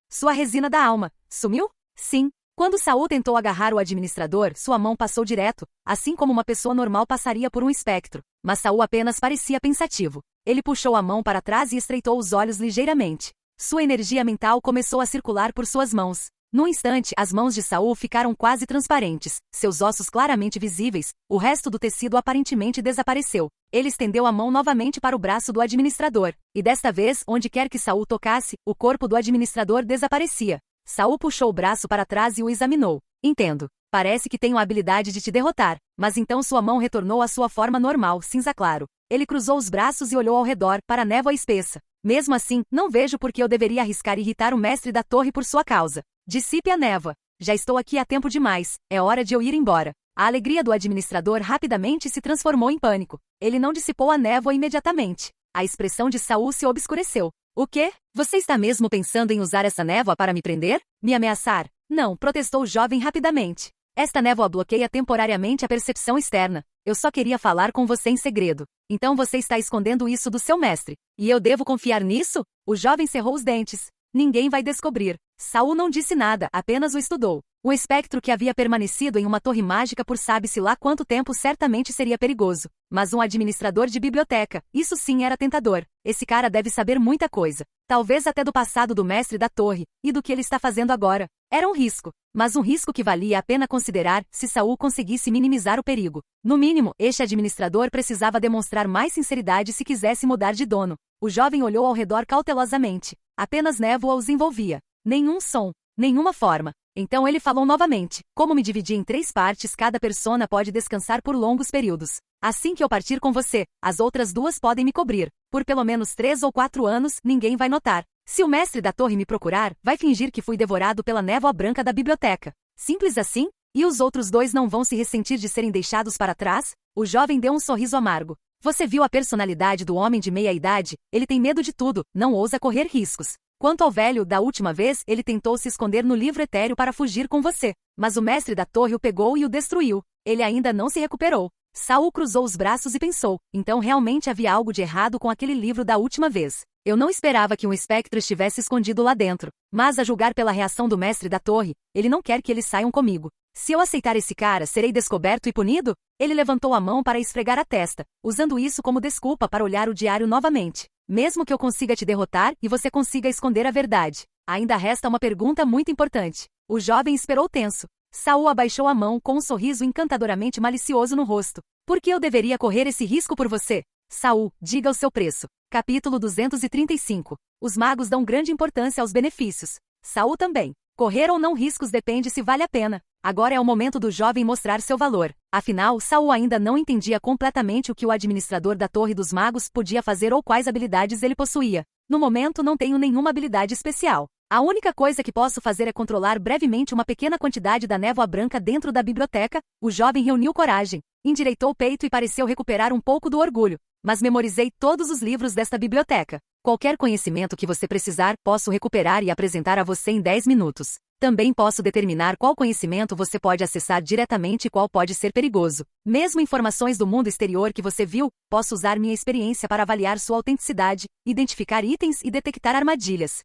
Sua resina da alma sumiu? Sim. Quando Saul tentou agarrar o administrador, sua mão passou direto, assim como uma pessoa normal passaria por um espectro. Mas Saul apenas parecia pensativo. Ele puxou a mão para trás e estreitou os olhos ligeiramente. Sua energia mental começou a circular por suas mãos. Num instante, as mãos de Saul ficaram quase transparentes, seus ossos claramente visíveis, o resto do tecido aparentemente desapareceu. Ele estendeu a mão novamente para o braço do administrador, e desta vez, onde quer que Saul tocasse, o corpo do administrador desaparecia. Saul puxou o braço para trás e o examinou. Entendo. Parece que tenho a habilidade de te derrotar, mas então sua mão retornou à sua forma normal, cinza claro. Ele cruzou os braços e olhou ao redor, para a névoa espessa. Mesmo assim, não vejo por que eu deveria arriscar irritar o mestre da torre por sua causa. Dissipe a névoa. Já estou aqui há tempo demais. É hora de eu ir embora. A alegria do administrador rapidamente se transformou em pânico. Ele não dissipou a névoa imediatamente. A expressão de Saul se obscureceu. O quê? Você está mesmo pensando em usar essa névoa para me prender? Me ameaçar? Não, protestou o jovem rapidamente. Esta névoa bloqueia temporariamente a percepção externa. Eu só queria falar com você em segredo. Então você está escondendo isso do seu mestre. E eu devo confiar nisso? O jovem cerrou os dentes. Ninguém vai descobrir. Saul não disse nada, apenas o estudou. Um espectro que havia permanecido em uma torre mágica por sabe-se lá quanto tempo certamente seria perigoso. Mas um administrador de biblioteca, isso sim era tentador. Esse cara deve saber muita coisa. Talvez até do passado do mestre da torre, e do que ele está fazendo agora. Era um risco, mas um risco que valia a pena considerar se Saul conseguisse minimizar o perigo. No mínimo, este administrador precisava demonstrar mais sinceridade se quisesse mudar de dono. O jovem olhou ao redor cautelosamente. Apenas névoa os envolvia. Nenhum som, nenhuma forma. Então ele falou novamente. Como me dividi em 3 partes, cada persona pode descansar por longos períodos. Assim que eu partir com você, as outras 2 podem me cobrir. Por pelo menos 3 ou 4 anos, ninguém vai notar. Se o mestre da torre me procurar, vai fingir que fui devorado pela névoa branca da biblioteca. Simples assim? E os outros 2 não vão se ressentir de serem deixados para trás? O jovem deu um sorriso amargo. Você viu a personalidade do homem de meia-idade? Ele tem medo de tudo, não ousa correr riscos. Quanto ao velho, da última vez, ele tentou se esconder no livro etéreo para fugir com você. Mas o mestre da torre o pegou e o destruiu. Ele ainda não se recuperou. Saul cruzou os braços e pensou. Então realmente havia algo de errado com aquele livro da última vez. Eu não esperava que um espectro estivesse escondido lá dentro. Mas a julgar pela reação do mestre da torre, ele não quer que eles saiam comigo. Se eu aceitar esse cara, serei descoberto e punido? Ele levantou a mão para esfregar a testa, usando isso como desculpa para olhar o diário novamente. Mesmo que eu consiga te derrotar e você consiga esconder a verdade, ainda resta uma pergunta muito importante. O jovem esperou tenso. Saul abaixou a mão com um sorriso encantadoramente malicioso no rosto. Por que eu deveria correr esse risco por você? Saul, diga o seu preço. Capítulo 235. Os magos dão grande importância aos benefícios. Saul também. Correr ou não riscos depende se vale a pena. Agora é o momento do jovem mostrar seu valor. Afinal, Saul ainda não entendia completamente o que o administrador da Torre dos Magos podia fazer ou quais habilidades ele possuía. No momento não tenho nenhuma habilidade especial. A única coisa que posso fazer é controlar brevemente uma pequena quantidade da névoa branca dentro da biblioteca. O jovem reuniu coragem, endireitou o peito e pareceu recuperar um pouco do orgulho. Mas memorizei todos os livros desta biblioteca. Qualquer conhecimento que você precisar, posso recuperar e apresentar a você em 10 minutos. Também posso determinar qual conhecimento você pode acessar diretamente e qual pode ser perigoso. Mesmo informações do mundo exterior que você viu, posso usar minha experiência para avaliar sua autenticidade, identificar itens e detectar armadilhas.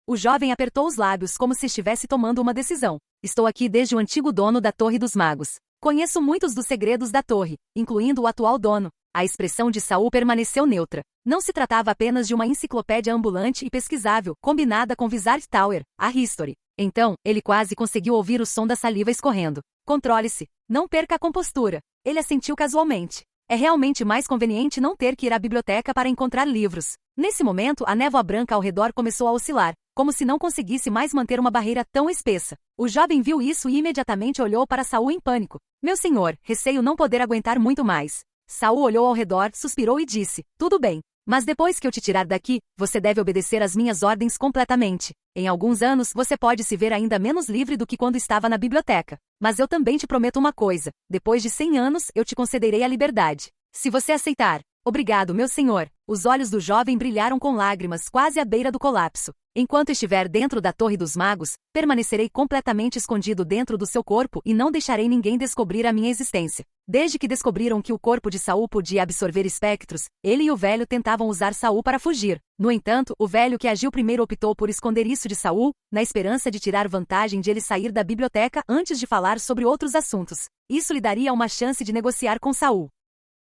O jovem apertou os lábios como se estivesse tomando uma decisão. Estou aqui desde o antigo dono da Torre dos Magos. Conheço muitos dos segredos da torre, incluindo o atual dono. A expressão de Saul permaneceu neutra. Não se tratava apenas de uma enciclopédia ambulante e pesquisável, combinada com Wizard Tower, a History. Então, ele quase conseguiu ouvir o som da saliva escorrendo. Controle-se. Não perca a compostura. Ele assentiu casualmente. É realmente mais conveniente não ter que ir à biblioteca para encontrar livros. Nesse momento, a névoa branca ao redor começou a oscilar, como se não conseguisse mais manter uma barreira tão espessa. O jovem viu isso e imediatamente olhou para Saul em pânico. Meu senhor, receio não poder aguentar muito mais. Saul olhou ao redor, suspirou e disse, tudo bem. Mas depois que eu te tirar daqui, você deve obedecer às minhas ordens completamente. Em alguns anos, você pode se ver ainda menos livre do que quando estava na biblioteca. Mas eu também te prometo uma coisa. Depois de 100 anos, eu te concederei a liberdade. Se você aceitar. Obrigado, meu senhor. Os olhos do jovem brilharam com lágrimas quase à beira do colapso. Enquanto estiver dentro da Torre dos Magos, permanecerei completamente escondido dentro do seu corpo e não deixarei ninguém descobrir a minha existência. Desde que descobriram que o corpo de Saul podia absorver espectros, ele e o velho tentavam usar Saul para fugir. No entanto, o velho que agiu primeiro optou por esconder isso de Saul, na esperança de tirar vantagem de ele sair da biblioteca antes de falar sobre outros assuntos. Isso lhe daria uma chance de negociar com Saul.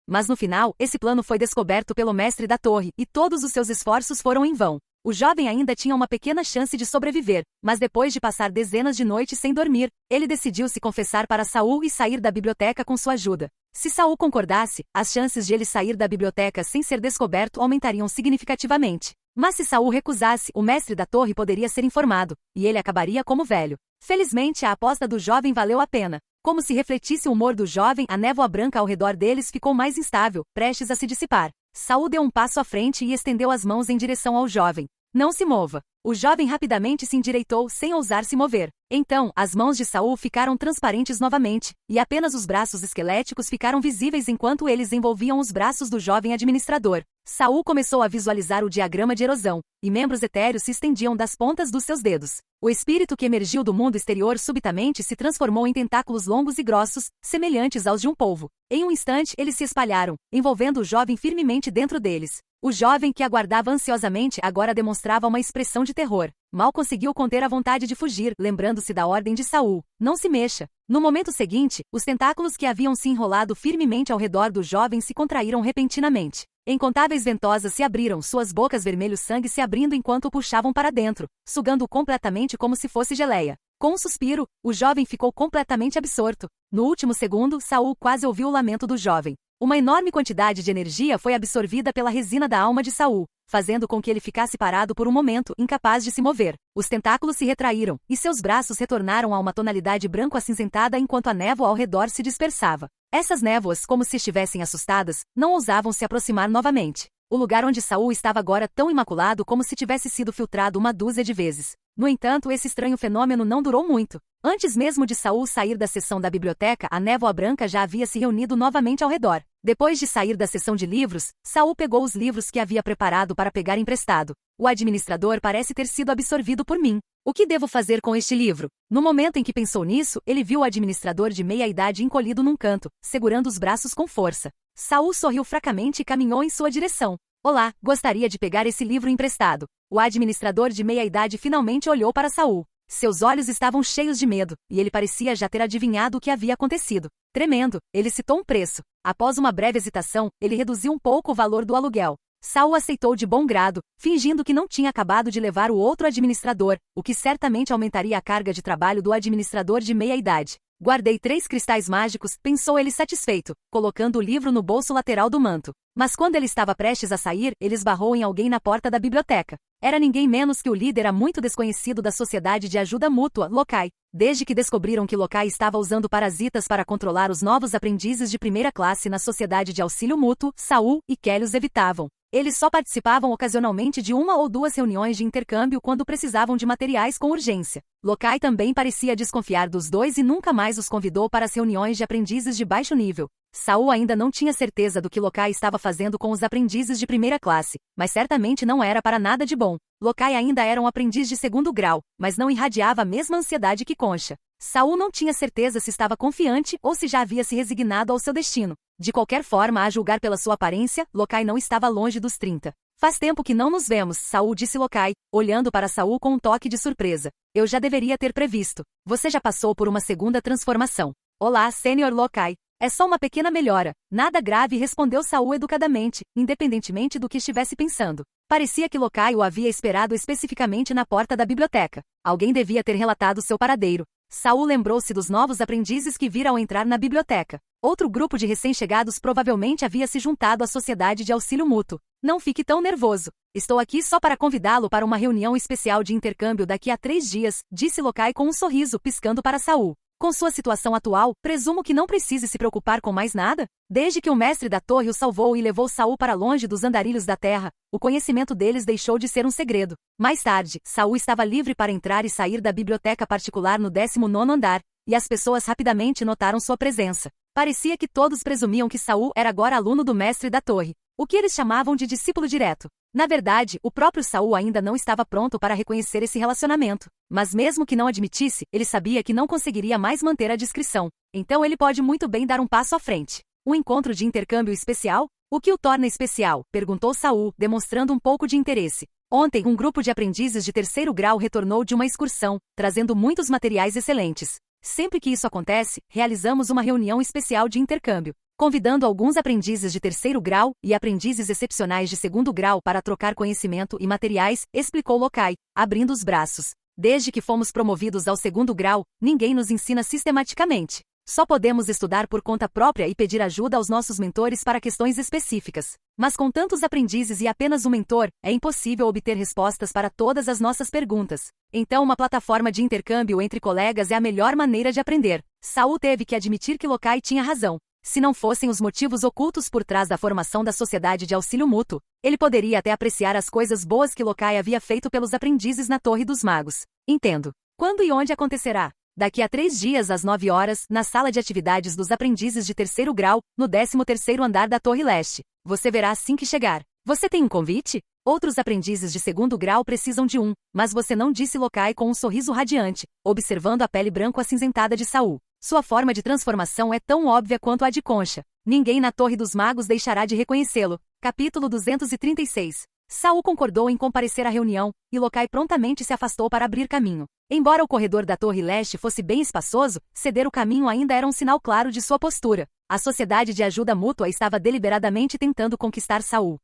Mas no final, esse plano foi descoberto pelo mestre da torre, e todos os seus esforços foram em vão. O jovem ainda tinha uma pequena chance de sobreviver, mas depois de passar dezenas de noites sem dormir, ele decidiu se confessar para Saul e sair da biblioteca com sua ajuda. Se Saul concordasse, as chances de ele sair da biblioteca sem ser descoberto aumentariam significativamente. Mas se Saul recusasse, o mestre da torre poderia ser informado, e ele acabaria como velho. Felizmente, a aposta do jovem valeu a pena. Como se refletisse o humor do jovem, a névoa branca ao redor deles ficou mais instável, prestes a se dissipar. Saul deu um passo à frente e estendeu as mãos em direção ao jovem. Não se mova. O jovem rapidamente se endireitou sem ousar se mover. Então, as mãos de Saul ficaram transparentes novamente, e apenas os braços esqueléticos ficaram visíveis enquanto eles envolviam os braços do jovem administrador. Saul começou a visualizar o diagrama de erosão, e membros etéreos se estendiam das pontas dos seus dedos. O espírito que emergiu do mundo exterior subitamente se transformou em tentáculos longos e grossos, semelhantes aos de um polvo. Em um instante, eles se espalharam, envolvendo o jovem firmemente dentro deles. O jovem que aguardava ansiosamente agora demonstrava uma expressão de terror. Mal conseguiu conter a vontade de fugir, lembrando-se da ordem de Saul. Não se mexa. No momento seguinte, os tentáculos que haviam se enrolado firmemente ao redor do jovem se contraíram repentinamente. Incontáveis ventosas se abriram, suas bocas vermelho sangue se abrindo enquanto o puxavam para dentro, sugando-o completamente como se fosse geleia. Com um suspiro, o jovem ficou completamente absorto. No último segundo, Saul quase ouviu o lamento do jovem. Uma enorme quantidade de energia foi absorvida pela resina da alma de Saul, fazendo com que ele ficasse parado por um momento, incapaz de se mover. Os tentáculos se retraíram, e seus braços retornaram a uma tonalidade branco-acinzentada enquanto a névoa ao redor se dispersava. Essas névoas, como se estivessem assustadas, não ousavam se aproximar novamente. O lugar onde Saul estava agora tão imaculado como se tivesse sido filtrado uma dúzia de vezes. No entanto, esse estranho fenômeno não durou muito. Antes mesmo de Saul sair da seção da biblioteca, a névoa branca já havia se reunido novamente ao redor. Depois de sair da seção de livros, Saul pegou os livros que havia preparado para pegar emprestado. O administrador parece ter sido absorvido por mim. O que devo fazer com este livro? No momento em que pensou nisso, ele viu o administrador de meia-idade encolhido num canto, segurando os braços com força. Saul sorriu fracamente e caminhou em sua direção. Olá, gostaria de pegar esse livro emprestado. O administrador de meia-idade finalmente olhou para Saul. Seus olhos estavam cheios de medo, e ele parecia já ter adivinhado o que havia acontecido. Tremendo, ele citou um preço. Após uma breve hesitação, ele reduziu um pouco o valor do aluguel. Saul aceitou de bom grado, fingindo que não tinha acabado de levar o outro administrador, o que certamente aumentaria a carga de trabalho do administrador de meia-idade. Guardei 3 cristais mágicos, pensou ele satisfeito, colocando o livro no bolso lateral do manto. Mas quando ele estava prestes a sair, ele esbarrou em alguém na porta da biblioteca. Era ninguém menos que o líder muito desconhecido da Sociedade de Ajuda Mútua, Lokai. Desde que descobriram que Lokai estava usando parasitas para controlar os novos aprendizes de primeira classe na Sociedade de Auxílio Mútuo, Saul e Kelly os evitavam. Eles só participavam ocasionalmente de 1 ou 2 reuniões de intercâmbio quando precisavam de materiais com urgência. Lokai também parecia desconfiar dos dois e nunca mais os convidou para as reuniões de aprendizes de baixo nível. Saul ainda não tinha certeza do que Lokai estava fazendo com os aprendizes de primeira classe, mas certamente não era para nada de bom. Lokai ainda era um aprendiz de 2º grau, mas não irradiava a mesma ansiedade que Concha. Saul não tinha certeza se estava confiante ou se já havia se resignado ao seu destino. De qualquer forma, a julgar pela sua aparência, Lokai não estava longe dos 30. Faz tempo que não nos vemos, Saul disse Lokai, olhando para Saul com um toque de surpresa. Eu já deveria ter previsto. Você já passou por uma segunda transformação. Olá, Sênior Lokai. É só uma pequena melhora. Nada grave, respondeu Saul educadamente, independentemente do que estivesse pensando. Parecia que Lokai o havia esperado especificamente na porta da biblioteca. Alguém devia ter relatado seu paradeiro. Saul lembrou-se dos novos aprendizes que viram entrar na biblioteca. Outro grupo de recém-chegados provavelmente havia se juntado à Sociedade de Auxílio Mútuo. Não fique tão nervoso. Estou aqui só para convidá-lo para uma reunião especial de intercâmbio daqui a 3 dias, disse Lokai com um sorriso piscando para Saul. Com sua situação atual, presumo que não precise se preocupar com mais nada? Desde que o mestre da torre o salvou e levou Saul para longe dos andarilhos da terra, o conhecimento deles deixou de ser um segredo. Mais tarde, Saul estava livre para entrar e sair da biblioteca particular no 19º andar, e as pessoas rapidamente notaram sua presença. Parecia que todos presumiam que Saul era agora aluno do mestre da torre, o que eles chamavam de discípulo direto. Na verdade, o próprio Saul ainda não estava pronto para reconhecer esse relacionamento. Mas mesmo que não admitisse, ele sabia que não conseguiria mais manter a discrição. Então ele pode muito bem dar um passo à frente. Um encontro de intercâmbio especial? O que o torna especial? Perguntou Saul, demonstrando um pouco de interesse. Ontem, um grupo de aprendizes de 3º grau retornou de uma excursão, trazendo muitos materiais excelentes. Sempre que isso acontece, realizamos uma reunião especial de intercâmbio, convidando alguns aprendizes de 3º grau e aprendizes excepcionais de 2º grau para trocar conhecimento e materiais, explicou Lokai, abrindo os braços. Desde que fomos promovidos ao 2º grau, ninguém nos ensina sistematicamente. Só podemos estudar por conta própria e pedir ajuda aos nossos mentores para questões específicas. Mas com tantos aprendizes e apenas um mentor, é impossível obter respostas para todas as nossas perguntas. Então uma plataforma de intercâmbio entre colegas é a melhor maneira de aprender. Saul teve que admitir que Lokai tinha razão. Se não fossem os motivos ocultos por trás da formação da Sociedade de Auxílio Mútuo, ele poderia até apreciar as coisas boas que Lokai havia feito pelos aprendizes na Torre dos Magos. Entendo. Quando e onde acontecerá? Daqui a 3 dias às 9 horas, na sala de atividades dos aprendizes de 3º grau, no 13º andar da Torre Leste. Você verá assim que chegar. Você tem um convite? Outros aprendizes de 2º grau precisam de um, mas você não, disse Lokai com um sorriso radiante, observando a pele branco-acinzentada de Saul. Sua forma de transformação é tão óbvia quanto a de Concha. Ninguém na Torre dos Magos deixará de reconhecê-lo. Capítulo 236. Saul concordou em comparecer à reunião, e Lokai prontamente se afastou para abrir caminho. Embora o corredor da Torre Leste fosse bem espaçoso, ceder o caminho ainda era um sinal claro de sua postura. A Sociedade de Ajuda Mútua estava deliberadamente tentando conquistar Saul.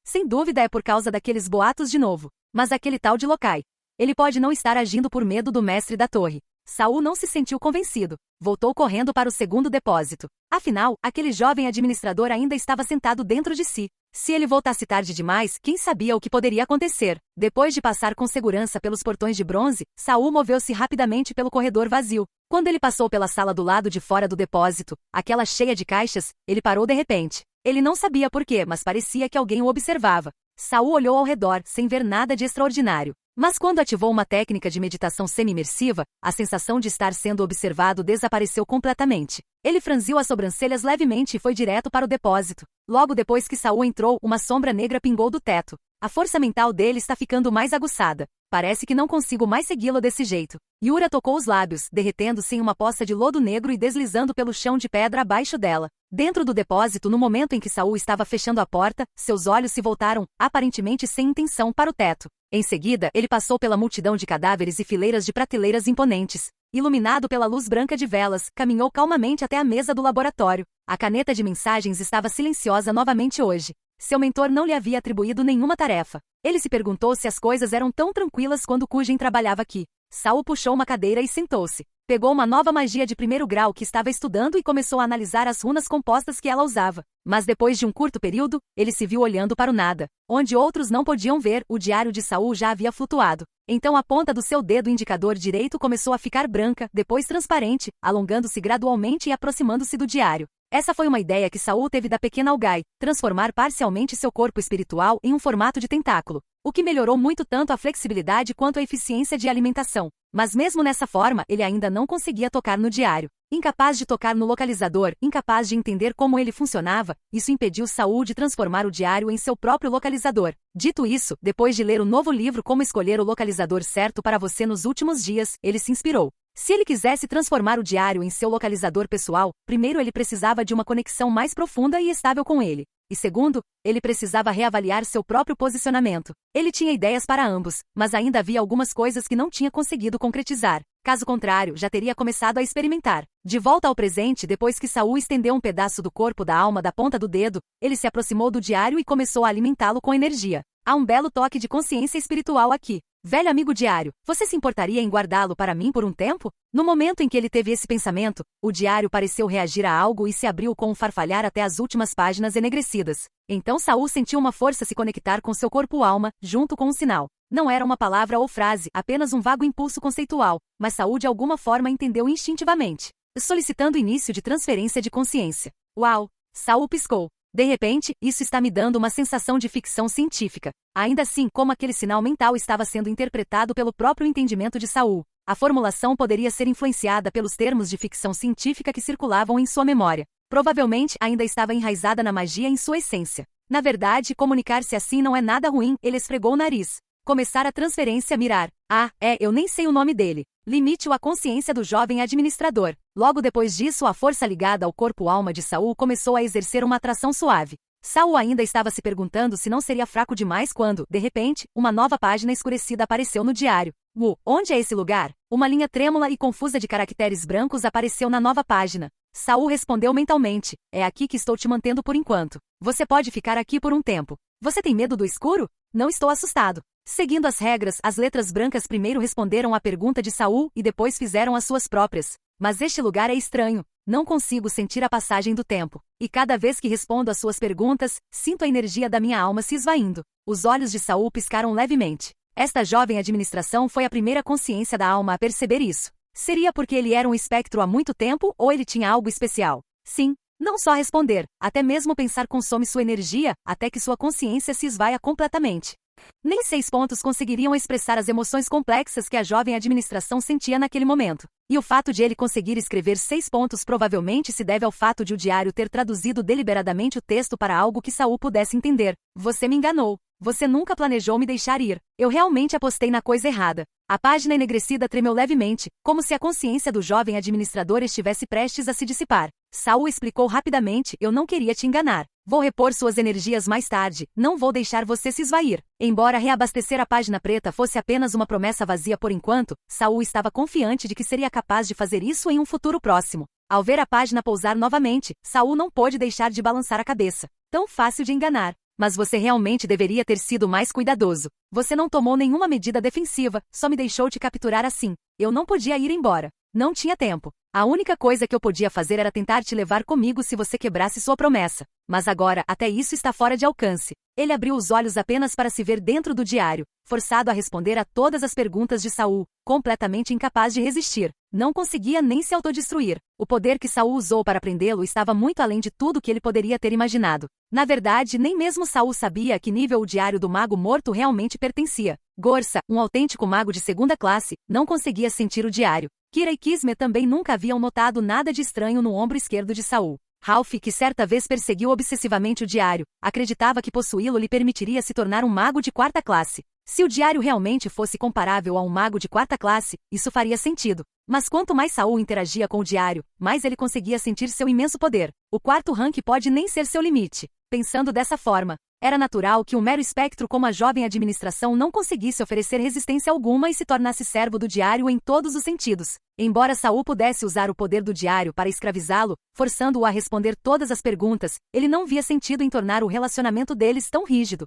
Sem dúvida é por causa daqueles boatos de novo. Mas aquele tal de Lokai. Ele pode não estar agindo por medo do mestre da torre. Saul não se sentiu convencido. Voltou correndo para o 2º depósito. Afinal, aquele jovem administrador ainda estava sentado dentro de si. Se ele voltasse tarde demais, quem sabia o que poderia acontecer? Depois de passar com segurança pelos portões de bronze, Saul moveu-se rapidamente pelo corredor vazio. Quando ele passou pela sala do lado de fora do depósito, aquela cheia de caixas, ele parou de repente. Ele não sabia por quê, mas parecia que alguém o observava. Saul olhou ao redor, sem ver nada de extraordinário. Mas quando ativou uma técnica de meditação semi-imersiva, a sensação de estar sendo observado desapareceu completamente. Ele franziu as sobrancelhas levemente e foi direto para o depósito. Logo depois que Saul entrou, uma sombra negra pingou do teto. A força mental dele está ficando mais aguçada. Parece que não consigo mais segui-lo desse jeito. Yura tocou os lábios, derretendo-se em uma poça de lodo negro e deslizando pelo chão de pedra abaixo dela. Dentro do depósito, no momento em que Saul estava fechando a porta, seus olhos se voltaram, aparentemente sem intenção, para o teto. Em seguida, ele passou pela multidão de cadáveres e fileiras de prateleiras imponentes. Iluminado pela luz branca de velas, caminhou calmamente até a mesa do laboratório. A caneta de mensagens estava silenciosa novamente hoje. Seu mentor não lhe havia atribuído nenhuma tarefa. Ele se perguntou se as coisas eram tão tranquilas quando Kujen trabalhava aqui. Saul puxou uma cadeira e sentou-se. Pegou uma nova magia de primeiro grau que estava estudando e começou a analisar as runas compostas que ela usava. Mas depois de um curto período, ele se viu olhando para o nada. Onde outros não podiam ver, o diário de Saul já havia flutuado. Então a ponta do seu dedo indicador direito começou a ficar branca, depois transparente, alongando-se gradualmente e aproximando-se do diário. Essa foi uma ideia que Saul teve da pequena Algai, transformar parcialmente seu corpo espiritual em um formato de tentáculo, o que melhorou muito tanto a flexibilidade quanto a eficiência de alimentação. Mas mesmo nessa forma, ele ainda não conseguia tocar no diário. Incapaz de tocar no localizador, incapaz de entender como ele funcionava, isso impediu Saul de transformar o diário em seu próprio localizador. Dito isso, depois de ler o novo livro Como Escolher o Localizador Certo para Você nos Últimos Dias, ele se inspirou. Se ele quisesse transformar o diário em seu localizador pessoal, primeiro ele precisava de uma conexão mais profunda e estável com ele. E segundo, ele precisava reavaliar seu próprio posicionamento. Ele tinha ideias para ambos, mas ainda havia algumas coisas que não tinha conseguido concretizar. Caso contrário, já teria começado a experimentar. De volta ao presente, depois que Saul estendeu um pedaço do corpo da alma da ponta do dedo, ele se aproximou do diário e começou a alimentá-lo com energia. Há um belo toque de consciência espiritual aqui. Velho amigo diário, você se importaria em guardá-lo para mim por um tempo? No momento em que ele teve esse pensamento, o diário pareceu reagir a algo e se abriu com um farfalhar até as últimas páginas enegrecidas. Então Saul sentiu uma força se conectar com seu corpo-alma, junto com um sinal. Não era uma palavra ou frase, apenas um vago impulso conceitual, mas Saul de alguma forma entendeu instintivamente, solicitando o início de transferência de consciência. Uau! Saul piscou. De repente, isso está me dando uma sensação de ficção científica. Ainda assim, como aquele sinal mental estava sendo interpretado pelo próprio entendimento de Saul, a formulação poderia ser influenciada pelos termos de ficção científica que circulavam em sua memória. Provavelmente ainda estava enraizada na magia em sua essência. Na verdade, comunicar-se assim não é nada ruim, ele esfregou o nariz. Começar a transferência mirar. Eu nem sei o nome dele. Limite-o à consciência do jovem administrador. Logo depois disso, a força ligada ao corpo-alma de Saul começou a exercer uma atração suave. Saul ainda estava se perguntando se não seria fraco demais quando, de repente, uma nova página escurecida apareceu no diário. Onde é esse lugar? Uma linha trêmula e confusa de caracteres brancos apareceu na nova página. Saul respondeu mentalmente: é aqui que estou te mantendo por enquanto. Você pode ficar aqui por um tempo. Você tem medo do escuro? Não estou assustado. Seguindo as regras, as letras brancas primeiro responderam à pergunta de Saul e depois fizeram as suas próprias. Mas este lugar é estranho. Não consigo sentir a passagem do tempo. E cada vez que respondo às suas perguntas, sinto a energia da minha alma se esvaindo. Os olhos de Saul piscaram levemente. Esta jovem administração foi a primeira consciência da alma a perceber isso. Seria porque ele era um espectro há muito tempo ou ele tinha algo especial? Sim. Não só responder, até mesmo pensar consome sua energia, até que sua consciência se esvaia completamente. Nem 6 pontos conseguiriam expressar as emoções complexas que a jovem administração sentia naquele momento. E o fato de ele conseguir escrever 6 pontos provavelmente se deve ao fato de o diário ter traduzido deliberadamente o texto para algo que Saul pudesse entender. Você me enganou. Você nunca planejou me deixar ir. Eu realmente apostei na coisa errada. A página enegrecida tremeu levemente, como se a consciência do jovem administrador estivesse prestes a se dissipar. Saul explicou rapidamente: eu não queria te enganar. Vou repor suas energias mais tarde, não vou deixar você se esvair. Embora reabastecer a página preta fosse apenas uma promessa vazia por enquanto, Saul estava confiante de que seria capaz de fazer isso em um futuro próximo. Ao ver a página pousar novamente, Saul não pôde deixar de balançar a cabeça. Tão fácil de enganar. Mas você realmente deveria ter sido mais cuidadoso. Você não tomou nenhuma medida defensiva, só me deixou te capturar assim. Eu não podia ir embora. Não tinha tempo. A única coisa que eu podia fazer era tentar te levar comigo se você quebrasse sua promessa. Mas agora, até isso está fora de alcance. Ele abriu os olhos apenas para se ver dentro do diário, forçado a responder a todas as perguntas de Saul, completamente incapaz de resistir. Não conseguia nem se autodestruir. O poder que Saul usou para prendê-lo estava muito além de tudo que ele poderia ter imaginado. Na verdade, nem mesmo Saul sabia a que nível o diário do mago morto realmente pertencia. Gorsa, um autêntico mago de segunda classe, não conseguia sentir o diário. Kira e Kismet também nunca haviam notado nada de estranho no ombro esquerdo de Saul. Ralph, que certa vez perseguiu obsessivamente o diário, acreditava que possuí-lo lhe permitiria se tornar um mago de 4ª classe. Se o diário realmente fosse comparável a um mago de 4ª classe, isso faria sentido. Mas quanto mais Saul interagia com o diário, mais ele conseguia sentir seu imenso poder. O 4º rank pode nem ser seu limite. Pensando dessa forma, era natural que um mero espectro como a jovem administração não conseguisse oferecer resistência alguma e se tornasse servo do diário em todos os sentidos. Embora Saul pudesse usar o poder do diário para escravizá-lo, forçando-o a responder todas as perguntas, ele não via sentido em tornar o relacionamento deles tão rígido.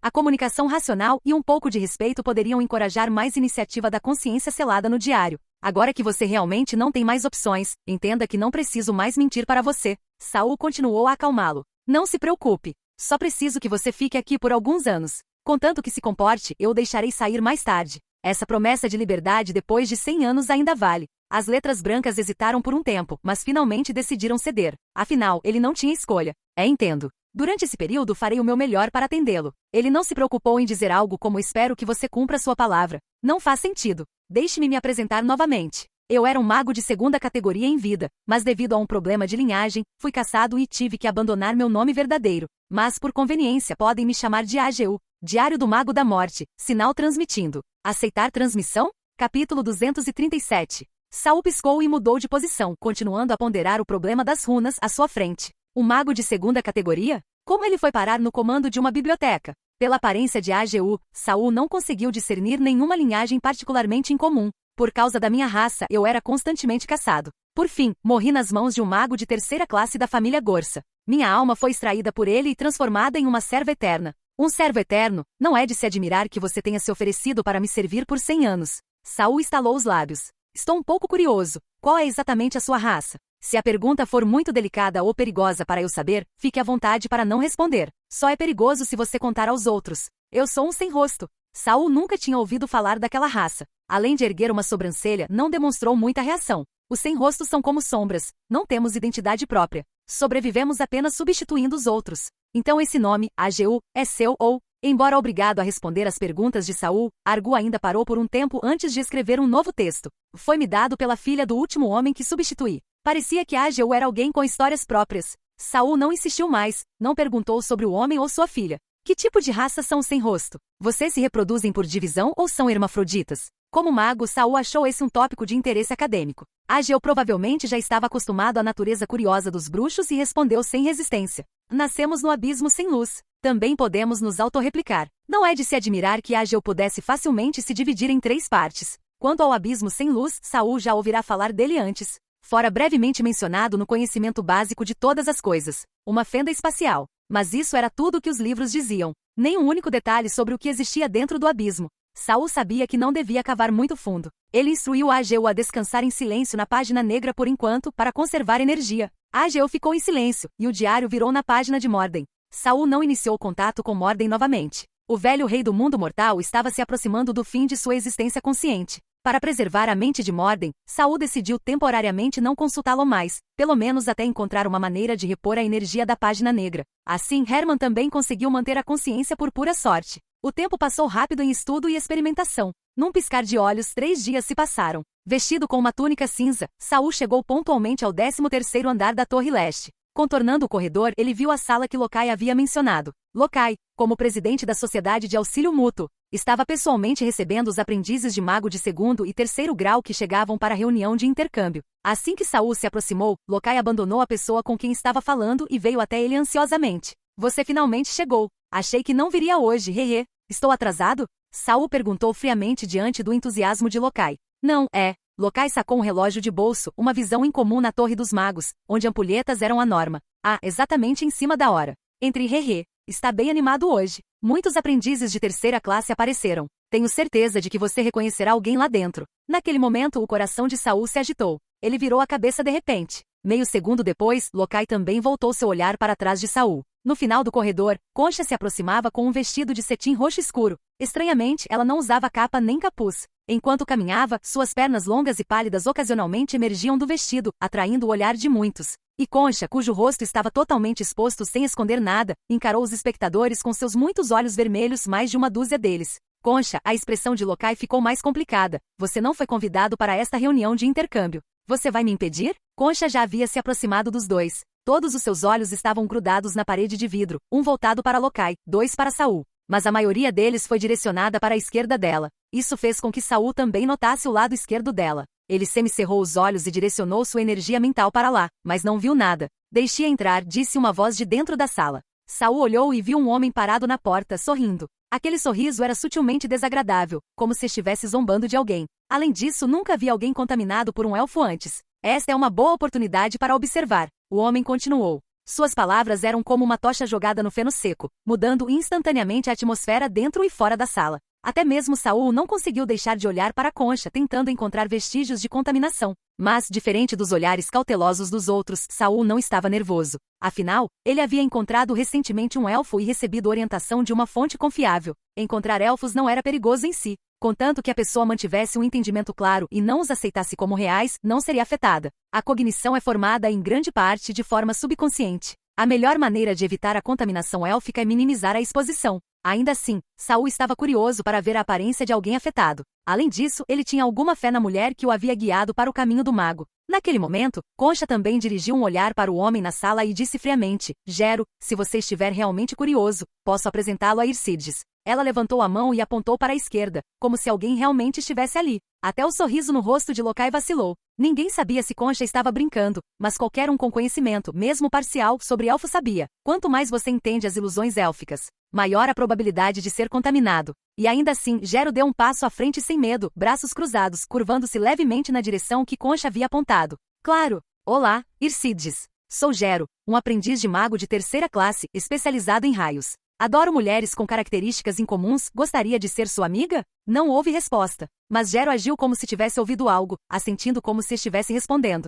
A comunicação racional e um pouco de respeito poderiam encorajar mais iniciativa da consciência selada no diário. Agora que você realmente não tem mais opções, entenda que não preciso mais mentir para você. Saul continuou a acalmá-lo. Não se preocupe. Só preciso que você fique aqui por alguns anos. Contanto que se comporte, eu o deixarei sair mais tarde. Essa promessa de liberdade depois de 100 anos ainda vale. As letras brancas hesitaram por um tempo, mas finalmente decidiram ceder. Afinal, ele não tinha escolha. Entendo. Durante esse período farei o meu melhor para atendê-lo. Ele não se preocupou em dizer algo como espero que você cumpra sua palavra. Não faz sentido. Deixe-me me apresentar novamente. Eu era um mago de segunda categoria em vida, mas devido a um problema de linhagem, fui caçado e tive que abandonar meu nome verdadeiro. Mas por conveniência podem me chamar de AGU, Diário do Mago da Morte, sinal transmitindo. Aceitar transmissão? Capítulo 237. Saul piscou e mudou de posição, continuando a ponderar o problema das runas à sua frente. Um mago de segunda categoria? Como ele foi parar no comando de uma biblioteca? Pela aparência de AGU, Saul não conseguiu discernir nenhuma linhagem particularmente incomum. Por causa da minha raça, eu era constantemente caçado. Por fim, morri nas mãos de um mago de terceira classe da família Gorsa. Minha alma foi extraída por ele e transformada em uma serva eterna. Um servo eterno? Não é de se admirar que você tenha se oferecido para me servir por 100 anos. Saul estalou os lábios. Estou um pouco curioso. Qual é exatamente a sua raça? Se a pergunta for muito delicada ou perigosa para eu saber, fique à vontade para não responder. Só é perigoso se você contar aos outros. Eu sou um sem-rosto. Saul nunca tinha ouvido falar daquela raça. Além de erguer uma sobrancelha, não demonstrou muita reação. Os sem-rostos são como sombras. Não temos identidade própria. Sobrevivemos apenas substituindo os outros. Então esse nome, AGU, é seu ou... Embora obrigado a responder às perguntas de Saul, Argu ainda parou por um tempo antes de escrever um novo texto. Foi-me dado pela filha do último homem que substituí. Parecia que AGU era alguém com histórias próprias. Saul não insistiu mais, não perguntou sobre o homem ou sua filha. Que tipo de raça são os sem rosto? Vocês se reproduzem por divisão ou são hermafroditas? Como mago, Saul achou esse um tópico de interesse acadêmico. AGU provavelmente já estava acostumado à natureza curiosa dos bruxos e respondeu sem resistência. Nascemos no abismo sem luz. Também podemos nos autorreplicar. Não é de se admirar que AGU pudesse facilmente se dividir em 3 partes. Quanto ao abismo sem luz, Saul já ouvirá falar dele antes. Fora brevemente mencionado no conhecimento básico de todas as coisas. Uma fenda espacial. Mas isso era tudo o que os livros diziam. Nem um único detalhe sobre o que existia dentro do abismo. Saul sabia que não devia cavar muito fundo. Ele instruiu AGU a descansar em silêncio na página negra por enquanto, para conservar energia. AGU ficou em silêncio, e o diário virou na página de Morden. Saul não iniciou contato com Morden novamente. O velho rei do mundo mortal estava se aproximando do fim de sua existência consciente. Para preservar a mente de Morden, Saul decidiu temporariamente não consultá-lo mais, pelo menos até encontrar uma maneira de repor a energia da página negra. Assim, Herman também conseguiu manter a consciência por pura sorte. O tempo passou rápido em estudo e experimentação. Num piscar de olhos, 3 dias se passaram. Vestido com uma túnica cinza, Saul chegou pontualmente ao 13º andar da Torre Leste. Contornando o corredor, ele viu a sala que Lokai havia mencionado. Lokai, como presidente da Sociedade de Auxílio Mútuo, estava pessoalmente recebendo os aprendizes de mago de 2º e 3º grau que chegavam para a reunião de intercâmbio. Assim que Saul se aproximou, Lokai abandonou a pessoa com quem estava falando e veio até ele ansiosamente. Você finalmente chegou. Achei que não viria hoje, hehe. Estou atrasado? Saul perguntou friamente diante do entusiasmo de Lokai. Não, é. Lokai sacou um relógio de bolso, uma visão incomum na Torre dos Magos, onde ampulhetas eram a norma. Ah, exatamente em cima da hora. Entre hehe. Está bem animado hoje. Muitos aprendizes de 3ª classe apareceram. Tenho certeza de que você reconhecerá alguém lá dentro. Naquele momento o coração de Saul se agitou. Ele virou a cabeça de repente. Meio segundo depois, Lokai também voltou seu olhar para trás de Saul. No final do corredor, Concha se aproximava com um vestido de cetim roxo escuro. Estranhamente, ela não usava capa nem capuz. Enquanto caminhava, suas pernas longas e pálidas ocasionalmente emergiam do vestido, atraindo o olhar de muitos. E Concha, cujo rosto estava totalmente exposto sem esconder nada, encarou os espectadores com seus muitos olhos vermelhos, mais de uma dúzia deles. Concha, a expressão de Lokai ficou mais complicada. Você não foi convidado para esta reunião de intercâmbio. Você vai me impedir? Concha já havia se aproximado dos dois. Todos os seus olhos estavam grudados na parede de vidro, um voltado para Lokai, 2 para Saul. Mas a maioria deles foi direcionada para a esquerda dela. Isso fez com que Saul também notasse o lado esquerdo dela. Ele semicerrou os olhos e direcionou sua energia mental para lá, mas não viu nada. Deixe entrar, disse uma voz de dentro da sala. Saul olhou e viu um homem parado na porta, sorrindo. Aquele sorriso era sutilmente desagradável, como se estivesse zombando de alguém. Além disso, nunca vi alguém contaminado por um elfo antes. Esta é uma boa oportunidade para observar. O homem continuou. Suas palavras eram como uma tocha jogada no feno seco, mudando instantaneamente a atmosfera dentro e fora da sala. Até mesmo Saul não conseguiu deixar de olhar para a concha, tentando encontrar vestígios de contaminação. Mas, diferente dos olhares cautelosos dos outros, Saul não estava nervoso. Afinal, ele havia encontrado recentemente um elfo e recebido orientação de uma fonte confiável. Encontrar elfos não era perigoso em si. Contanto que a pessoa mantivesse um entendimento claro e não os aceitasse como reais, não seria afetada. A cognição é formada em grande parte de forma subconsciente. A melhor maneira de evitar a contaminação élfica é minimizar a exposição. Ainda assim, Saul estava curioso para ver a aparência de alguém afetado. Além disso, ele tinha alguma fé na mulher que o havia guiado para o caminho do mago. Naquele momento, Concha também dirigiu um olhar para o homem na sala e disse friamente: Gero, se você estiver realmente curioso, posso apresentá-lo a Ircides. Ela levantou a mão e apontou para a esquerda, como se alguém realmente estivesse ali. Até o sorriso no rosto de Locai vacilou. Ninguém sabia se Concha estava brincando, mas qualquer um com conhecimento, mesmo parcial, sobre elfo sabia. Quanto mais você entende as ilusões élficas, maior a probabilidade de ser contaminado. E ainda assim, Gero deu um passo à frente sem medo, braços cruzados, curvando-se levemente na direção que Concha havia apontado. Claro! Olá, Ircides. Sou Gero, um aprendiz de mago de 3ª classe, especializado em raios. Adoro mulheres com características incomuns, gostaria de ser sua amiga? Não houve resposta, mas Gero agiu como se tivesse ouvido algo, assentindo como se estivesse respondendo.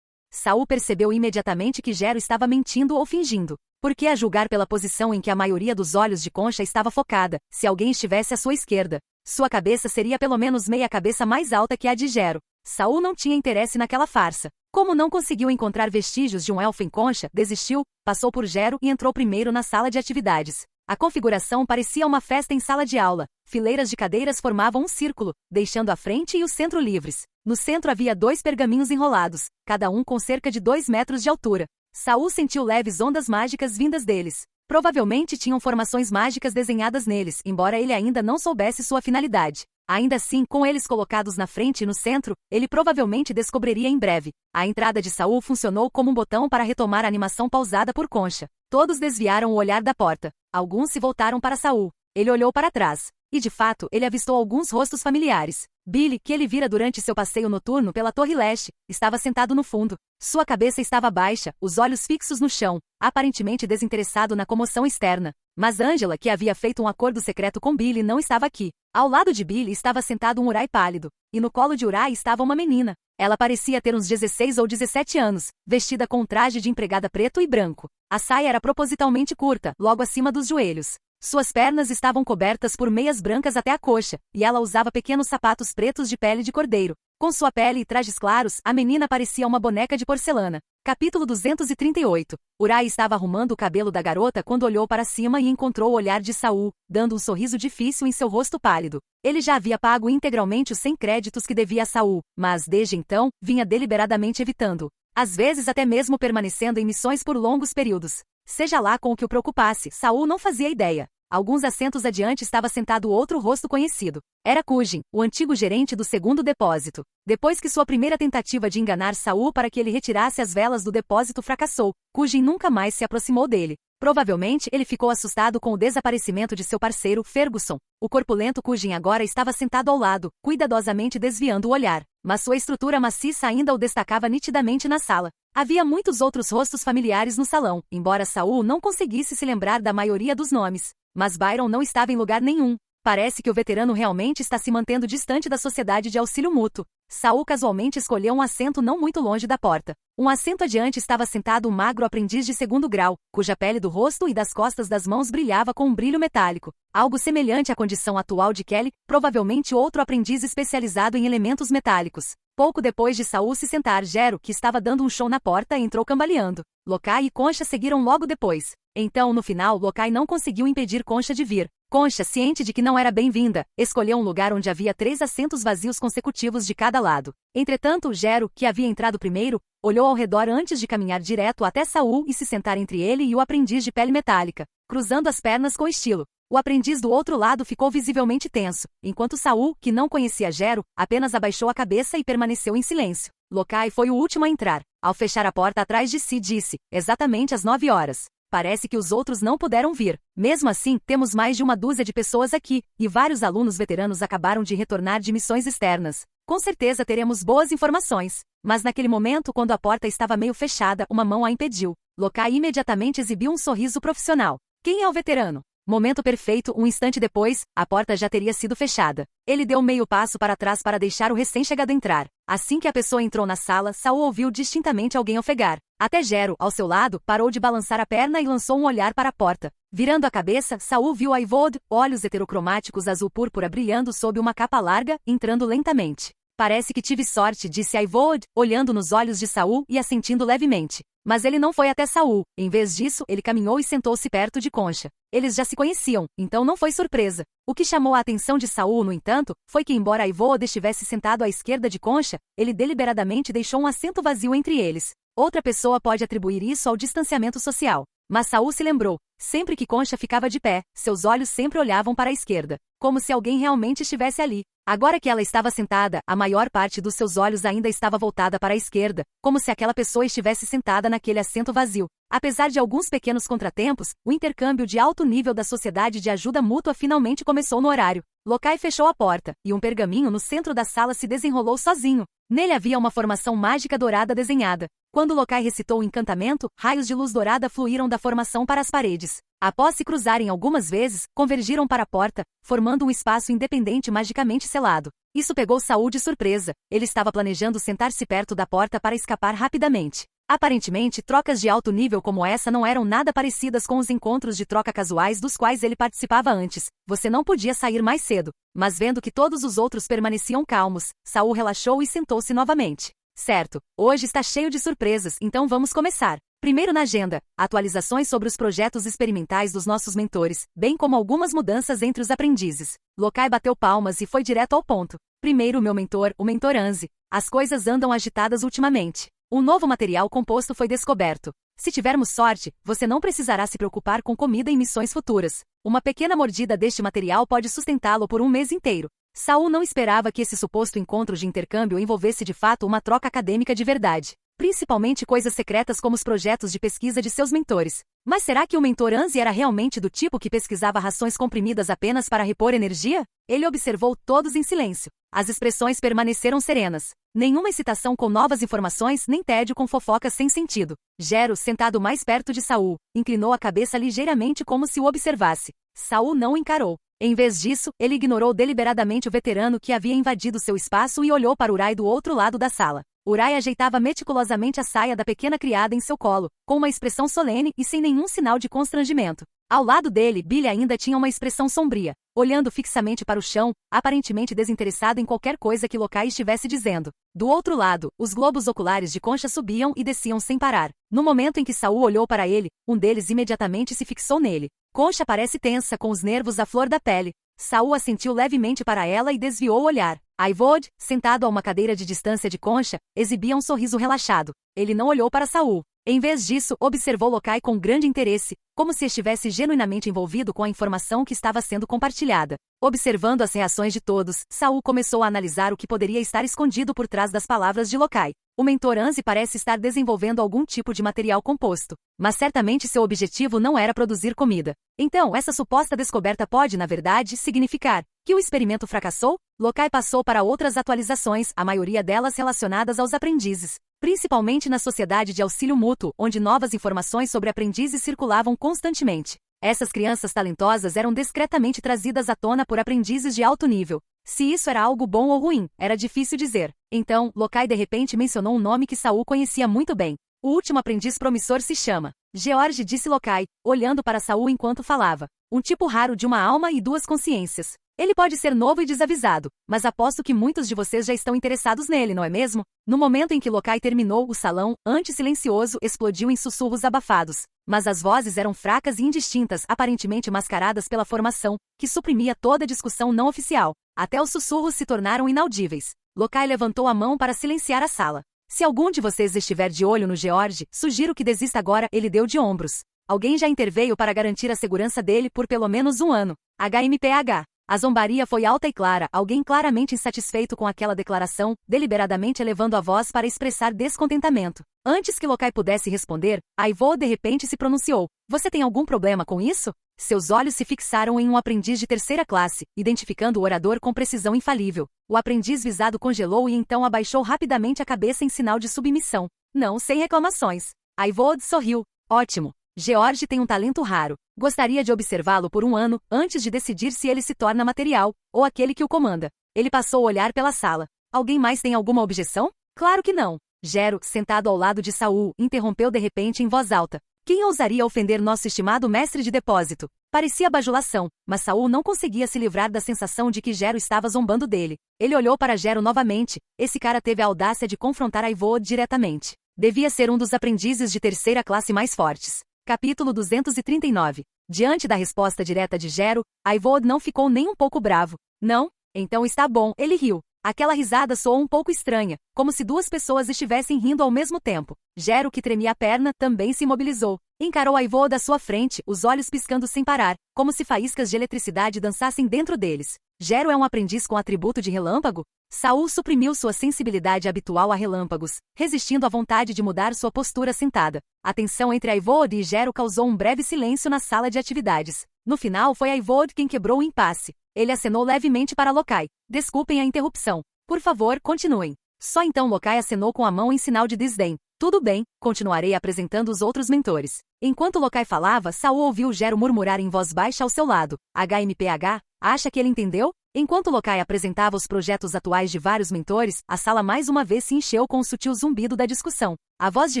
Saul percebeu imediatamente que Gero estava mentindo ou fingindo. Porque a julgar pela posição em que a maioria dos olhos de Concha estava focada, se alguém estivesse à sua esquerda, sua cabeça seria pelo menos meia cabeça mais alta que a de Gero. Saul não tinha interesse naquela farsa. Como não conseguiu encontrar vestígios de um elfo em Concha, desistiu, passou por Gero e entrou primeiro na sala de atividades. A configuração parecia uma festa em sala de aula. Fileiras de cadeiras formavam um círculo, deixando a frente e o centro livres. No centro havia 2 pergaminhos enrolados, cada um com cerca de 2 metros de altura. Saul sentiu leves ondas mágicas vindas deles. Provavelmente tinham formações mágicas desenhadas neles, embora ele ainda não soubesse sua finalidade. Ainda assim, com eles colocados na frente e no centro, ele provavelmente descobriria em breve. A entrada de Saul funcionou como um botão para retomar a animação pausada por Concha. Todos desviaram o olhar da porta. Alguns se voltaram para Saul. Ele olhou para trás. E de fato, ele avistou alguns rostos familiares. Billy, que ele vira durante seu passeio noturno pela Torre Leste, estava sentado no fundo. Sua cabeça estava baixa, os olhos fixos no chão, aparentemente desinteressado na comoção externa. Mas Angela, que havia feito um acordo secreto com Billy, não estava aqui. Ao lado de Billy estava sentado um Urai pálido, e no colo de Urai estava uma menina. Ela parecia ter uns 16 ou 17 anos, vestida com um traje de empregada preto e branco. A saia era propositalmente curta, logo acima dos joelhos. Suas pernas estavam cobertas por meias brancas até a coxa, e ela usava pequenos sapatos pretos de pele de cordeiro. Com sua pele e trajes claros, a menina parecia uma boneca de porcelana. Capítulo 238. Urai estava arrumando o cabelo da garota quando olhou para cima e encontrou o olhar de Saul, dando um sorriso difícil em seu rosto pálido. Ele já havia pago integralmente os 100 créditos que devia a Saul, mas desde então, vinha deliberadamente evitando. Às vezes até mesmo permanecendo em missões por longos períodos. Seja lá com o que o preocupasse, Saul não fazia ideia. Alguns assentos adiante estava sentado outro rosto conhecido. Era Cugin, o antigo gerente do 2º depósito. Depois que sua primeira tentativa de enganar Saul para que ele retirasse as velas do depósito fracassou, Cugin nunca mais se aproximou dele. Provavelmente ele ficou assustado com o desaparecimento de seu parceiro, Ferguson. O corpulento Cugin agora estava sentado ao lado, cuidadosamente desviando o olhar. Mas sua estrutura maciça ainda o destacava nitidamente na sala. Havia muitos outros rostos familiares no salão, embora Saul não conseguisse se lembrar da maioria dos nomes. Mas Byron não estava em lugar nenhum. Parece que o veterano realmente está se mantendo distante da sociedade de auxílio mútuo. Saul casualmente escolheu um assento não muito longe da porta. Um assento adiante estava sentado um magro aprendiz de 2º grau, cuja pele do rosto e das costas das mãos brilhava com um brilho metálico. Algo semelhante à condição atual de Kelly, provavelmente outro aprendiz especializado em elementos metálicos. Pouco depois de Saul se sentar, Gero, que estava dando um show na porta, entrou cambaleando. Locai e Concha seguiram logo depois. Então, no final, Locai não conseguiu impedir Concha de vir. Concha, ciente de que não era bem-vinda, escolheu um lugar onde havia 3 assentos vazios consecutivos de cada lado. Entretanto, Gero, que havia entrado primeiro, olhou ao redor antes de caminhar direto até Saul e se sentar entre ele e o aprendiz de pele metálica, cruzando as pernas com estilo. O aprendiz do outro lado ficou visivelmente tenso, enquanto Saul, que não conhecia Gero, apenas abaixou a cabeça e permaneceu em silêncio. Locai foi o último a entrar. Ao fechar a porta atrás de si, disse, exatamente às 9 horas. Parece que os outros não puderam vir. Mesmo assim, temos mais de uma dúzia de pessoas aqui, e vários alunos veteranos acabaram de retornar de missões externas. Com certeza teremos boas informações. Mas naquele momento, quando a porta estava meio fechada, uma mão a impediu. Lokai imediatamente exibiu um sorriso profissional. Quem é o veterano? Momento perfeito, um instante depois, a porta já teria sido fechada. Ele deu meio passo para trás para deixar o recém-chegado entrar. Assim que a pessoa entrou na sala, Saul ouviu distintamente alguém ofegar. Até Gero, ao seu lado, parou de balançar a perna e lançou um olhar para a porta. Virando a cabeça, Saul viu Aivod, olhos heterocromáticos azul-púrpura brilhando sob uma capa larga, entrando lentamente. Parece que tive sorte, disse Aivod, olhando nos olhos de Saul e assentindo levemente. Mas ele não foi até Saul. Em vez disso, ele caminhou e sentou-se perto de Concha. Eles já se conheciam, então não foi surpresa. O que chamou a atenção de Saul, no entanto, foi que embora Aivod estivesse sentado à esquerda de Concha, ele deliberadamente deixou um assento vazio entre eles. Outra pessoa pode atribuir isso ao distanciamento social. Mas Saul se lembrou. Sempre que Concha ficava de pé, seus olhos sempre olhavam para a esquerda, como se alguém realmente estivesse ali. Agora que ela estava sentada, a maior parte dos seus olhos ainda estava voltada para a esquerda, como se aquela pessoa estivesse sentada naquele assento vazio. Apesar de alguns pequenos contratempos, o intercâmbio de alto nível da Sociedade de Ajuda Mútua finalmente começou no horário. Lokai fechou a porta, e um pergaminho no centro da sala se desenrolou sozinho. Nele havia uma formação mágica dourada desenhada. Quando Lokai recitou o encantamento, raios de luz dourada fluíram da formação para as paredes. Após se cruzarem algumas vezes, convergiram para a porta, formando um espaço independente magicamente selado. Isso pegou Saul de surpresa. Ele estava planejando sentar-se perto da porta para escapar rapidamente. Aparentemente, trocas de alto nível como essa não eram nada parecidas com os encontros de troca casuais dos quais ele participava antes. Você não podia sair mais cedo. Mas vendo que todos os outros permaneciam calmos, Saul relaxou e sentou-se novamente. Certo, hoje está cheio de surpresas, então vamos começar. Primeiro na agenda, atualizações sobre os projetos experimentais dos nossos mentores, bem como algumas mudanças entre os aprendizes. Lokai bateu palmas e foi direto ao ponto. Primeiro meu mentor, o mentor Anzi. As coisas andam agitadas ultimamente. Um novo material composto foi descoberto. Se tivermos sorte, você não precisará se preocupar com comida em missões futuras. Uma pequena mordida deste material pode sustentá-lo por um mês inteiro. Saul não esperava que esse suposto encontro de intercâmbio envolvesse de fato uma troca acadêmica de verdade. Principalmente coisas secretas como os projetos de pesquisa de seus mentores. Mas será que o mentor Anzi era realmente do tipo que pesquisava rações comprimidas apenas para repor energia? Ele observou todos em silêncio. As expressões permaneceram serenas. Nenhuma excitação com novas informações, nem tédio com fofocas sem sentido. Gero, sentado mais perto de Saul, inclinou a cabeça ligeiramente como se o observasse. Saul não o encarou. Em vez disso, ele ignorou deliberadamente o veterano que havia invadido seu espaço e olhou para Urai do outro lado da sala. Urai ajeitava meticulosamente a saia da pequena criada em seu colo, com uma expressão solene e sem nenhum sinal de constrangimento. Ao lado dele, Billy ainda tinha uma expressão sombria, olhando fixamente para o chão, aparentemente desinteressado em qualquer coisa que Lokai estivesse dizendo. Do outro lado, os globos oculares de Concha subiam e desciam sem parar. No momento em que Saul olhou para ele, um deles imediatamente se fixou nele. Concha parece tensa, com os nervos à flor da pele. Saul assentiu levemente para ela e desviou o olhar. Aivod, sentado a uma cadeira de distância de Concha, exibia um sorriso relaxado. Ele não olhou para Saul. Em vez disso, observou Lokai com grande interesse, como se estivesse genuinamente envolvido com a informação que estava sendo compartilhada. Observando as reações de todos, Saul começou a analisar o que poderia estar escondido por trás das palavras de Lokai. O mentor Anzi parece estar desenvolvendo algum tipo de material composto, mas certamente seu objetivo não era produzir comida. Então, essa suposta descoberta pode, na verdade, significar que o experimento fracassou? Lokai passou para outras atualizações, a maioria delas relacionadas aos aprendizes. Principalmente na sociedade de auxílio mútuo, onde novas informações sobre aprendizes circulavam constantemente. Essas crianças talentosas eram discretamente trazidas à tona por aprendizes de alto nível. Se isso era algo bom ou ruim, era difícil dizer. Então, Lokai de repente mencionou um nome que Saul conhecia muito bem. O último aprendiz promissor se chama George, disse Lokai, olhando para Saul enquanto falava. Um tipo raro de uma alma e duas consciências. Ele pode ser novo e desavisado, mas aposto que muitos de vocês já estão interessados nele, não é mesmo? No momento em que Lokai terminou, o salão, antes silencioso, explodiu em sussurros abafados. Mas as vozes eram fracas e indistintas, aparentemente mascaradas pela formação, que suprimia toda discussão não oficial. Até os sussurros se tornaram inaudíveis. Lokai levantou a mão para silenciar a sala. Se algum de vocês estiver de olho no George, sugiro que desista agora, ele deu de ombros. Alguém já interveio para garantir a segurança dele por pelo menos um ano. HMPH. A zombaria foi alta e clara, alguém claramente insatisfeito com aquela declaração, deliberadamente elevando a voz para expressar descontentamento. Antes que Lokai pudesse responder, Aivod de repente se pronunciou. Você tem algum problema com isso? Seus olhos se fixaram em um aprendiz de terceira classe, identificando o orador com precisão infalível. O aprendiz visado congelou e então abaixou rapidamente a cabeça em sinal de submissão. Não, sem reclamações. Aivod sorriu. Ótimo! George tem um talento raro. Gostaria de observá-lo por um ano, antes de decidir se ele se torna material, ou aquele que o comanda. Ele passou a olhar pela sala. Alguém mais tem alguma objeção? Claro que não. Gero, sentado ao lado de Saul, interrompeu de repente em voz alta. Quem ousaria ofender nosso estimado mestre de depósito? Parecia bajulação, mas Saul não conseguia se livrar da sensação de que Gero estava zombando dele. Ele olhou para Gero novamente. Esse cara teve a audácia de confrontar Aivod diretamente. Devia ser um dos aprendizes de terceira classe mais fortes. Capítulo 239. Diante da resposta direta de Gero, Aivod não ficou nem um pouco bravo. Não? Então está bom, ele riu. Aquela risada soou um pouco estranha, como se duas pessoas estivessem rindo ao mesmo tempo. Gero, que tremia a perna, também se imobilizou. Encarou Aivod à sua frente, os olhos piscando sem parar, como se faíscas de eletricidade dançassem dentro deles. Gero é um aprendiz com atributo de relâmpago? Saul suprimiu sua sensibilidade habitual a relâmpagos, resistindo à vontade de mudar sua postura sentada. A tensão entre Aivod e Gero causou um breve silêncio na sala de atividades. No final foi Aivod quem quebrou o impasse. Ele acenou levemente para Lokai. Desculpem a interrupção. Por favor, continuem. Só então Lokai acenou com a mão em sinal de desdém. Tudo bem, continuarei apresentando os outros mentores. Enquanto Lokai falava, Saul ouviu Gero murmurar em voz baixa ao seu lado. HMPH, acha que ele entendeu? Enquanto Lokai apresentava os projetos atuais de vários mentores, a sala mais uma vez se encheu com o sutil zumbido da discussão. A voz de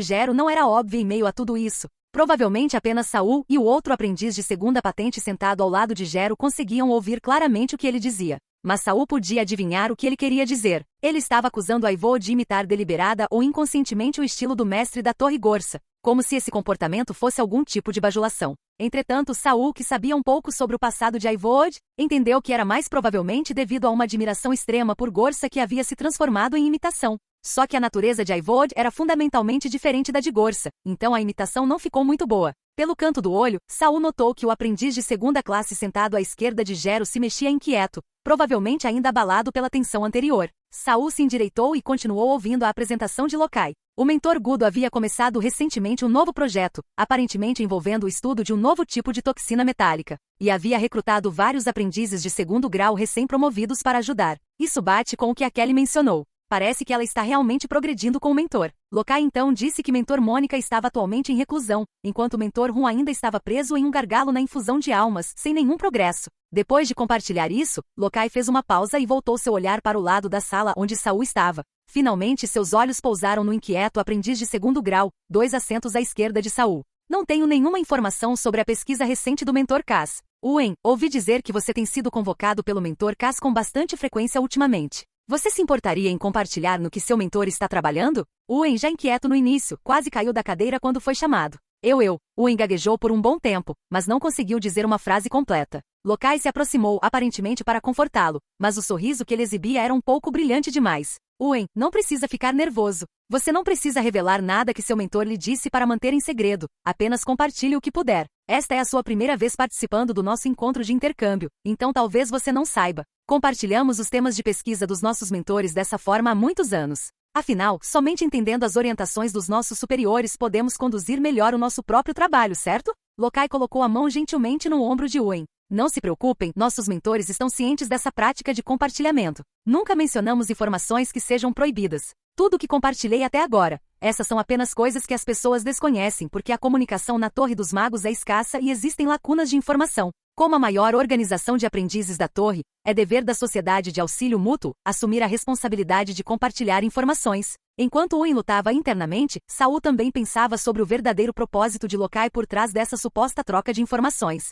Gero não era óbvia em meio a tudo isso. Provavelmente apenas Saul e o outro aprendiz de segunda patente sentado ao lado de Gero conseguiam ouvir claramente o que ele dizia. Mas Saul podia adivinhar o que ele queria dizer. Ele estava acusando Aivod de imitar deliberada ou inconscientemente o estilo do mestre da Torre Gorsa, como se esse comportamento fosse algum tipo de bajulação. Entretanto, Saul, que sabia um pouco sobre o passado de Aivod, entendeu que era mais provavelmente devido a uma admiração extrema por Gorsa que havia se transformado em imitação. Só que a natureza de Aivod era fundamentalmente diferente da de Gorsa, então a imitação não ficou muito boa. Pelo canto do olho, Saul notou que o aprendiz de segunda classe sentado à esquerda de Gero se mexia inquieto, provavelmente ainda abalado pela tensão anterior. Saul se endireitou e continuou ouvindo a apresentação de Lokai. O mentor Gudo havia começado recentemente um novo projeto, aparentemente envolvendo o estudo de um novo tipo de toxina metálica, e havia recrutado vários aprendizes de segundo grau recém-promovidos para ajudar. Isso bate com o que a Kelly mencionou. Parece que ela está realmente progredindo com o mentor. Lokai então disse que mentor Mônica estava atualmente em reclusão, enquanto o mentor Rum ainda estava preso em um gargalo na infusão de almas, sem nenhum progresso. Depois de compartilhar isso, Lokai fez uma pausa e voltou seu olhar para o lado da sala onde Saul estava. Finalmente seus olhos pousaram no inquieto aprendiz de segundo grau, 2 assentos à esquerda de Saul. Não tenho nenhuma informação sobre a pesquisa recente do mentor Cass. Uen, ouvi dizer que você tem sido convocado pelo mentor Cass com bastante frequência ultimamente. Você se importaria em compartilhar no que seu mentor está trabalhando? Uen, já inquieto no início, quase caiu da cadeira quando foi chamado. Uen gaguejou por um bom tempo, mas não conseguiu dizer uma frase completa. Lokai se aproximou aparentemente para confortá-lo, mas o sorriso que ele exibia era um pouco brilhante demais. Uen, não precisa ficar nervoso. Você não precisa revelar nada que seu mentor lhe disse para manter em segredo, apenas compartilhe o que puder. Esta é a sua primeira vez participando do nosso encontro de intercâmbio, então talvez você não saiba. Compartilhamos os temas de pesquisa dos nossos mentores dessa forma há muitos anos. Afinal, somente entendendo as orientações dos nossos superiores podemos conduzir melhor o nosso próprio trabalho, certo? Lokai colocou a mão gentilmente no ombro de Uen. Não se preocupem, nossos mentores estão cientes dessa prática de compartilhamento. Nunca mencionamos informações que sejam proibidas. Tudo o que compartilhei até agora. Essas são apenas coisas que as pessoas desconhecem porque a comunicação na Torre dos Magos é escassa e existem lacunas de informação. Como a maior organização de aprendizes da Torre, é dever da Sociedade de Auxílio Mútuo assumir a responsabilidade de compartilhar informações. Enquanto Uen lutava internamente, Saul também pensava sobre o verdadeiro propósito de Lokai por trás dessa suposta troca de informações.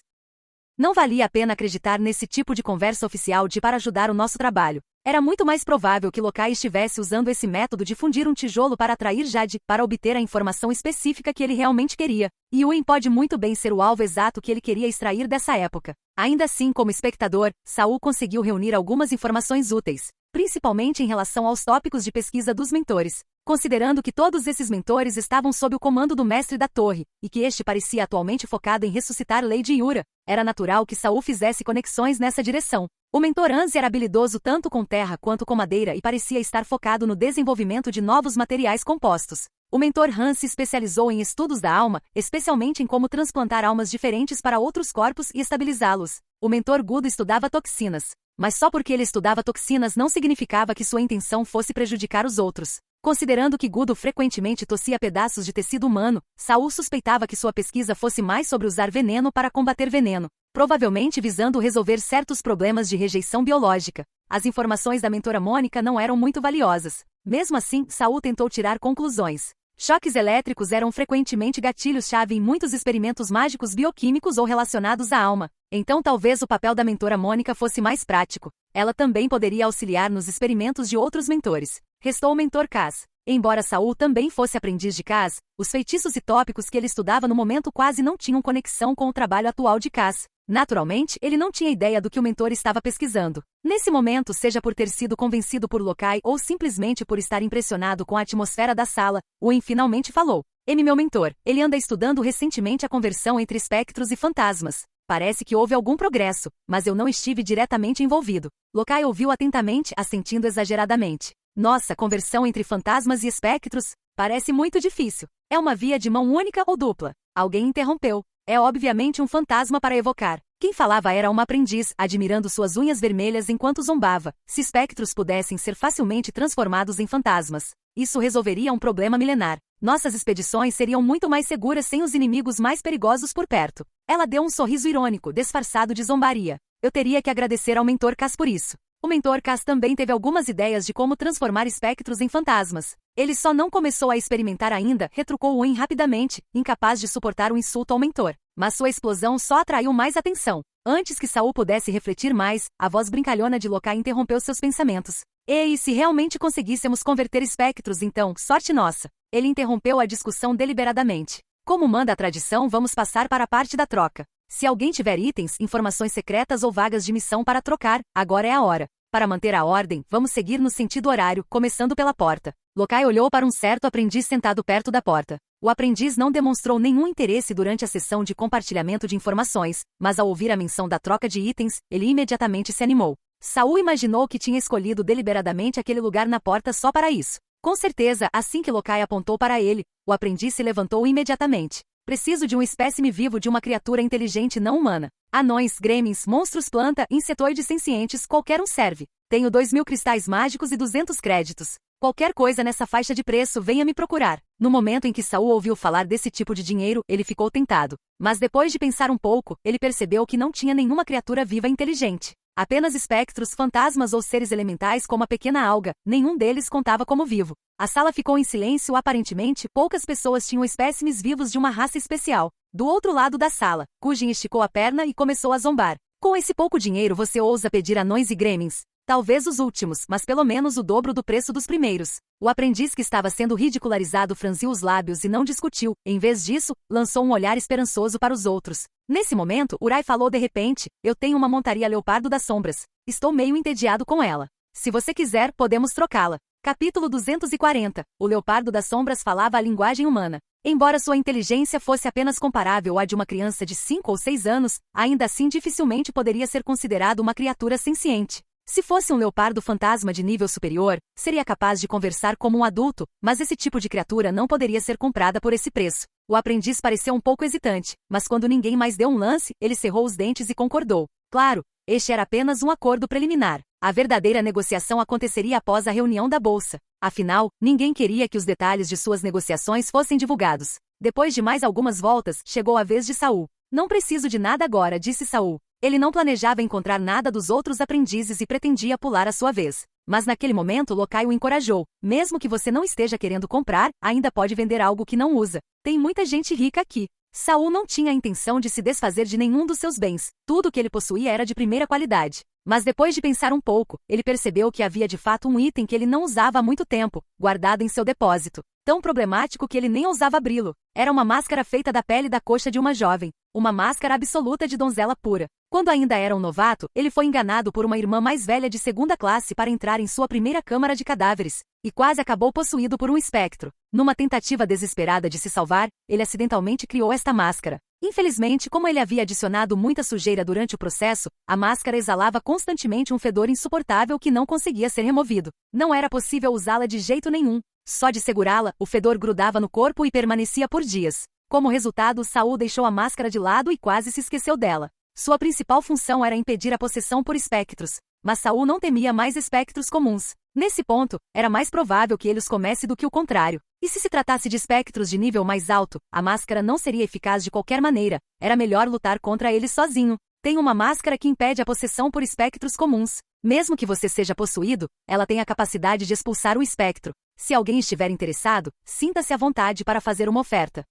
Não valia a pena acreditar nesse tipo de conversa oficial para ajudar o nosso trabalho. Era muito mais provável que Lokai estivesse usando esse método de fundir um tijolo para atrair Jade, para obter a informação específica que ele realmente queria. E Uen pode muito bem ser o alvo exato que ele queria extrair dessa época. Ainda assim, como espectador, Saul conseguiu reunir algumas informações úteis, principalmente em relação aos tópicos de pesquisa dos mentores. Considerando que todos esses mentores estavam sob o comando do mestre da torre, e que este parecia atualmente focado em ressuscitar Lady Yura, era natural que Saul fizesse conexões nessa direção. O mentor Anzi era habilidoso tanto com terra quanto com madeira e parecia estar focado no desenvolvimento de novos materiais compostos. O mentor Han se especializou em estudos da alma, especialmente em como transplantar almas diferentes para outros corpos e estabilizá-los. O mentor Gudo estudava toxinas. Mas só porque ele estudava toxinas não significava que sua intenção fosse prejudicar os outros. Considerando que Gudo frequentemente tossia pedaços de tecido humano, Saul suspeitava que sua pesquisa fosse mais sobre usar veneno para combater veneno, provavelmente visando resolver certos problemas de rejeição biológica. As informações da mentora Mônica não eram muito valiosas. Mesmo assim, Saul tentou tirar conclusões. Choques elétricos eram frequentemente gatilhos-chave em muitos experimentos mágicos bioquímicos ou relacionados à alma. Então talvez o papel da mentora Mônica fosse mais prático. Ela também poderia auxiliar nos experimentos de outros mentores. Restou o mentor Kaz. Embora Saul também fosse aprendiz de Kaz, os feitiços e tópicos que ele estudava no momento quase não tinham conexão com o trabalho atual de Kaz. Naturalmente, ele não tinha ideia do que o mentor estava pesquisando. Nesse momento, seja por ter sido convencido por Lokai ou simplesmente por estar impressionado com a atmosfera da sala, Owen finalmente falou. Meu mentor, ele anda estudando recentemente a conversão entre espectros e fantasmas. Parece que houve algum progresso, mas eu não estive diretamente envolvido. Lokai ouviu atentamente, assentindo exageradamente. Nossa, conversão entre fantasmas e espectros? Parece muito difícil. É uma via de mão única ou dupla? Alguém interrompeu. É obviamente um fantasma para evocar. Quem falava era uma aprendiz, admirando suas unhas vermelhas enquanto zombava. Se espectros pudessem ser facilmente transformados em fantasmas, isso resolveria um problema milenar. Nossas expedições seriam muito mais seguras sem os inimigos mais perigosos por perto. Ela deu um sorriso irônico, disfarçado de zombaria. Eu teria que agradecer ao mentor Kaz por isso. O mentor Kaz também teve algumas ideias de como transformar espectros em fantasmas. Ele só não começou a experimentar ainda, retrucou Owen rapidamente, incapaz de suportar o insulto ao mentor. Mas sua explosão só atraiu mais atenção. Antes que Saul pudesse refletir mais, a voz brincalhona de Lokai interrompeu seus pensamentos. E se realmente conseguíssemos converter espectros então, sorte nossa. Ele interrompeu a discussão deliberadamente. Como manda a tradição, vamos passar para a parte da troca. Se alguém tiver itens, informações secretas ou vagas de missão para trocar, agora é a hora. Para manter a ordem, vamos seguir no sentido horário, começando pela porta. Lokai olhou para um certo aprendiz sentado perto da porta. O aprendiz não demonstrou nenhum interesse durante a sessão de compartilhamento de informações, mas ao ouvir a menção da troca de itens, ele imediatamente se animou. Saul imaginou que tinha escolhido deliberadamente aquele lugar na porta só para isso. Com certeza, assim que Lokai apontou para ele, o aprendiz se levantou imediatamente. Preciso de um espécime vivo de uma criatura inteligente não humana. Anões, gremlins, monstros planta, insetoides sencientes, qualquer um serve. Tenho 2.000 cristais mágicos e 200 créditos. Qualquer coisa nessa faixa de preço, venha me procurar. No momento em que Saul ouviu falar desse tipo de dinheiro, ele ficou tentado. Mas depois de pensar um pouco, ele percebeu que não tinha nenhuma criatura viva inteligente. Apenas espectros, fantasmas ou seres elementais como a pequena alga, nenhum deles contava como vivo. A sala ficou em silêncio, aparentemente, poucas pessoas tinham espécimes vivos de uma raça especial. Do outro lado da sala, Kujin esticou a perna e começou a zombar. Com esse pouco dinheiro você ousa pedir anões e gremlins? Talvez os últimos, mas pelo menos o dobro do preço dos primeiros. O aprendiz que estava sendo ridicularizado franziu os lábios e não discutiu. Em vez disso, lançou um olhar esperançoso para os outros. Nesse momento, Urai falou de repente, eu tenho uma montaria leopardo das sombras. Estou meio entediado com ela. Se você quiser, podemos trocá-la. Capítulo 240. O leopardo das sombras falava a linguagem humana. Embora sua inteligência fosse apenas comparável à de uma criança de 5 ou 6 anos, ainda assim dificilmente poderia ser considerado uma criatura senciente. Se fosse um leopardo fantasma de nível superior, seria capaz de conversar como um adulto, mas esse tipo de criatura não poderia ser comprada por esse preço. O aprendiz pareceu um pouco hesitante, mas quando ninguém mais deu um lance, ele cerrou os dentes e concordou. Claro, este era apenas um acordo preliminar. A verdadeira negociação aconteceria após a reunião da bolsa. Afinal, ninguém queria que os detalhes de suas negociações fossem divulgados. Depois de mais algumas voltas, chegou a vez de Saul. Não preciso de nada agora, disse Saul. Ele não planejava encontrar nada dos outros aprendizes e pretendia pular a sua vez. Mas naquele momento Lokai o encorajou. Mesmo que você não esteja querendo comprar, ainda pode vender algo que não usa. Tem muita gente rica aqui. Saul não tinha a intenção de se desfazer de nenhum dos seus bens. Tudo o que ele possuía era de primeira qualidade. Mas depois de pensar um pouco, ele percebeu que havia de fato um item que ele não usava há muito tempo, guardado em seu depósito. Tão problemático que ele nem ousava abri-lo. Era uma máscara feita da pele da coxa de uma jovem. Uma máscara absoluta de donzela pura. Quando ainda era um novato, ele foi enganado por uma irmã mais velha de segunda classe para entrar em sua primeira câmara de cadáveres, e quase acabou possuído por um espectro. Numa tentativa desesperada de se salvar, ele acidentalmente criou esta máscara. Infelizmente, como ele havia adicionado muita sujeira durante o processo, a máscara exalava constantemente um fedor insuportável que não conseguia ser removido. Não era possível usá-la de jeito nenhum. Só de segurá-la, o fedor grudava no corpo e permanecia por dias. Como resultado, Saul deixou a máscara de lado e quase se esqueceu dela. Sua principal função era impedir a possessão por espectros. mas Saul não temia mais espectros comuns. Nesse ponto, era mais provável que ele os comesse do que o contrário. E se tratasse de espectros de nível mais alto, a máscara não seria eficaz de qualquer maneira. Era melhor lutar contra eles sozinho. Tem uma máscara que impede a possessão por espectros comuns. Mesmo que você seja possuído, ela tem a capacidade de expulsar o espectro. Se alguém estiver interessado, sinta-se à vontade para fazer uma oferta.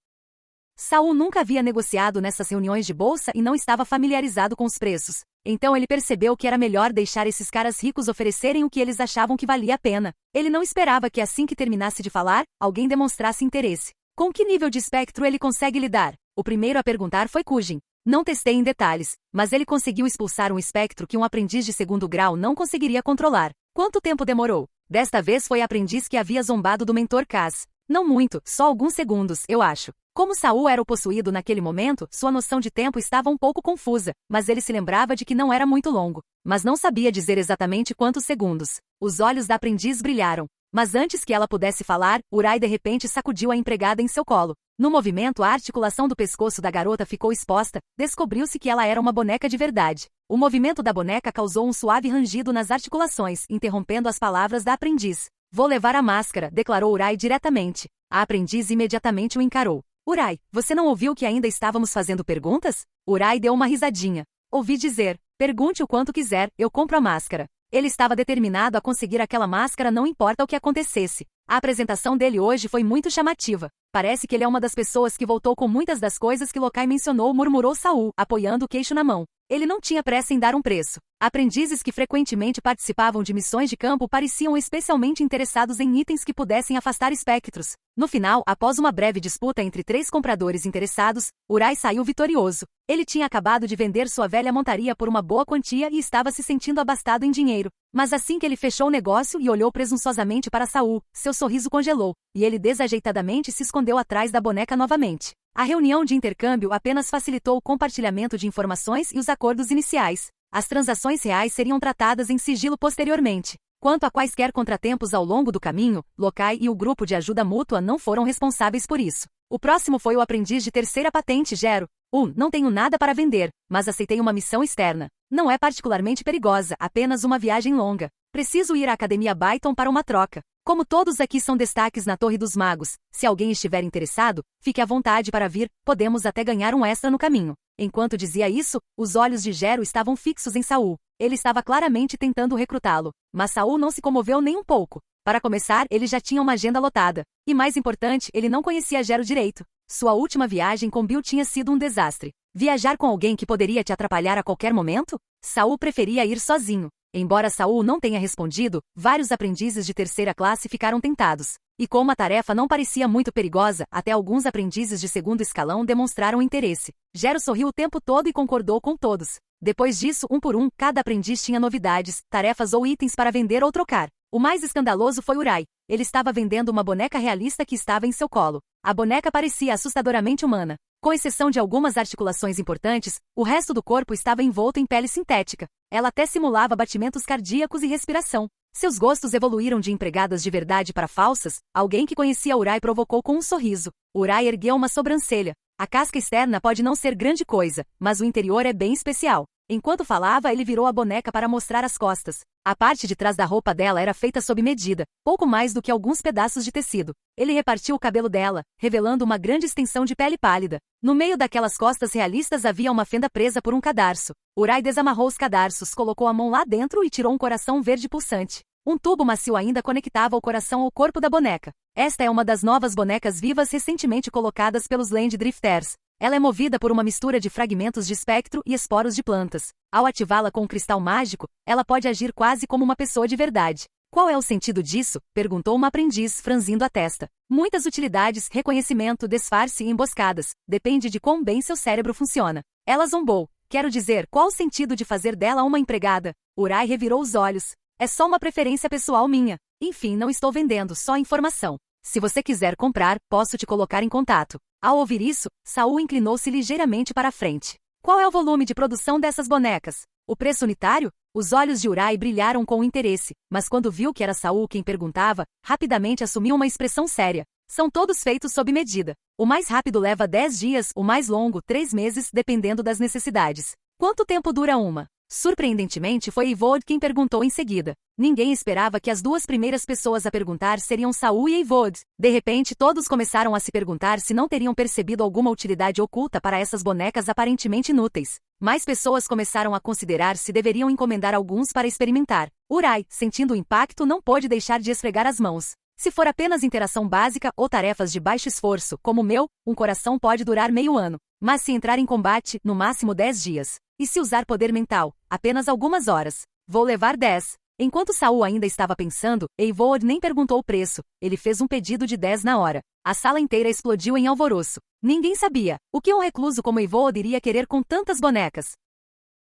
Saul nunca havia negociado nessas reuniões de bolsa e não estava familiarizado com os preços. Então ele percebeu que era melhor deixar esses caras ricos oferecerem o que eles achavam que valia a pena. Ele não esperava que assim que terminasse de falar, alguém demonstrasse interesse. Com que nível de espectro ele consegue lidar? O primeiro a perguntar foi Kujin. Não testei em detalhes, mas ele conseguiu expulsar um espectro que um aprendiz de segundo grau não conseguiria controlar. Quanto tempo demorou? Desta vez foi a aprendiz que havia zombado do mentor Kaz. Não muito, só alguns segundos, eu acho. Como Saul era o possuído naquele momento, sua noção de tempo estava um pouco confusa, mas ele se lembrava de que não era muito longo. Mas não sabia dizer exatamente quantos segundos. Os olhos da aprendiz brilharam. Mas antes que ela pudesse falar, Urai de repente sacudiu a empregada em seu colo. No movimento, a articulação do pescoço da garota ficou exposta, descobriu-se que ela era uma boneca de verdade. O movimento da boneca causou um suave rangido nas articulações, interrompendo as palavras da aprendiz. Vou levar a máscara, declarou Urai diretamente. A aprendiz imediatamente o encarou. Urai, você não ouviu que ainda estávamos fazendo perguntas? Urai deu uma risadinha. Ouvi dizer, pergunte o quanto quiser, eu compro a máscara. Ele estava determinado a conseguir aquela máscara não importa o que acontecesse. A apresentação dele hoje foi muito chamativa. Parece que ele é uma das pessoas que voltou com muitas das coisas que Lokai mencionou, murmurou Saul, apoiando o queixo na mão. Ele não tinha pressa em dar um preço. Aprendizes que frequentemente participavam de missões de campo pareciam especialmente interessados em itens que pudessem afastar espectros. No final, após uma breve disputa entre 3 compradores interessados, Urai saiu vitorioso. Ele tinha acabado de vender sua velha montaria por uma boa quantia e estava se sentindo abastado em dinheiro. Mas assim que ele fechou o negócio e olhou presunçosamente para Saul, seu sorriso congelou, e ele desajeitadamente se escondeu atrás da boneca novamente. A reunião de intercâmbio apenas facilitou o compartilhamento de informações e os acordos iniciais. As transações reais seriam tratadas em sigilo posteriormente. Quanto a quaisquer contratempos ao longo do caminho, Lokai e o grupo de ajuda mútua não foram responsáveis por isso. O próximo foi o aprendiz de terceira patente Gero. Não tenho nada para vender, mas aceitei uma missão externa. Não é particularmente perigosa, apenas uma viagem longa. Preciso ir à Academia Byton para uma troca. Como todos aqui são destaques na Torre dos Magos, se alguém estiver interessado, fique à vontade para vir, podemos até ganhar um extra no caminho. Enquanto dizia isso, os olhos de Gero estavam fixos em Saul. Ele estava claramente tentando recrutá-lo, mas Saul não se comoveu nem um pouco. Para começar, ele já tinha uma agenda lotada. E mais importante, ele não conhecia Gero direito. Sua última viagem com Bill tinha sido um desastre. Viajar com alguém que poderia te atrapalhar a qualquer momento? Saul preferia ir sozinho. Embora Saul não tenha respondido, vários aprendizes de terceira classe ficaram tentados. E como a tarefa não parecia muito perigosa, até alguns aprendizes de segundo escalão demonstraram interesse. Gero sorriu o tempo todo e concordou com todos. Depois disso, um por um, cada aprendiz tinha novidades, tarefas ou itens para vender ou trocar. O mais escandaloso foi Urai. Ele estava vendendo uma boneca realista que estava em seu colo. A boneca parecia assustadoramente humana. Com exceção de algumas articulações importantes, o resto do corpo estava envolto em pele sintética. Ela até simulava batimentos cardíacos e respiração. Seus gostos evoluíram de empregadas de verdade para falsas. Alguém que conhecia Urai provocou com um sorriso. Urai ergueu uma sobrancelha. A casca externa pode não ser grande coisa, mas o interior é bem especial. Enquanto falava, ele virou a boneca para mostrar as costas. A parte de trás da roupa dela era feita sob medida, pouco mais do que alguns pedaços de tecido. Ele repartiu o cabelo dela, revelando uma grande extensão de pele pálida. No meio daquelas costas realistas havia uma fenda presa por um cadarço. Urai desamarrou os cadarços, colocou a mão lá dentro e tirou um coração verde pulsante. Um tubo macio ainda conectava o coração ao corpo da boneca. Esta é uma das novas bonecas vivas recentemente colocadas pelos Land Drifters. Ela é movida por uma mistura de fragmentos de espectro e esporos de plantas. Ao ativá-la com um cristal mágico, ela pode agir quase como uma pessoa de verdade. Qual é o sentido disso? Perguntou uma aprendiz, franzindo a testa. Muitas utilidades, reconhecimento, disfarce e emboscadas. Depende de quão bem seu cérebro funciona. Ela zombou. Quero dizer, qual o sentido de fazer dela uma empregada? Urai revirou os olhos. É só uma preferência pessoal minha. Enfim, não estou vendendo, só informação. Se você quiser comprar, posso te colocar em contato. Ao ouvir isso, Saul inclinou-se ligeiramente para a frente. Qual é o volume de produção dessas bonecas? O preço unitário? Os olhos de Urai brilharam com interesse, mas quando viu que era Saul quem perguntava, rapidamente assumiu uma expressão séria. São todos feitos sob medida. O mais rápido leva 10 dias, o mais longo 3 meses, dependendo das necessidades. Quanto tempo dura uma? Surpreendentemente, foi Eivor quem perguntou em seguida. Ninguém esperava que as duas primeiras pessoas a perguntar seriam Saul e Eivor. De repente, todos começaram a se perguntar se não teriam percebido alguma utilidade oculta para essas bonecas aparentemente inúteis. Mais pessoas começaram a considerar se deveriam encomendar alguns para experimentar. Urai, sentindo o impacto, não pôde deixar de esfregar as mãos. Se for apenas interação básica ou tarefas de baixo esforço, como o meu, um coração pode durar meio ano. Mas se entrar em combate, no máximo 10 dias. E se usar poder mental, apenas algumas horas. Vou levar 10. Enquanto Saul ainda estava pensando, Eivor nem perguntou o preço. Ele fez um pedido de 10 na hora. A sala inteira explodiu em alvoroço. Ninguém sabia o que um recluso como Eivor iria querer com tantas bonecas.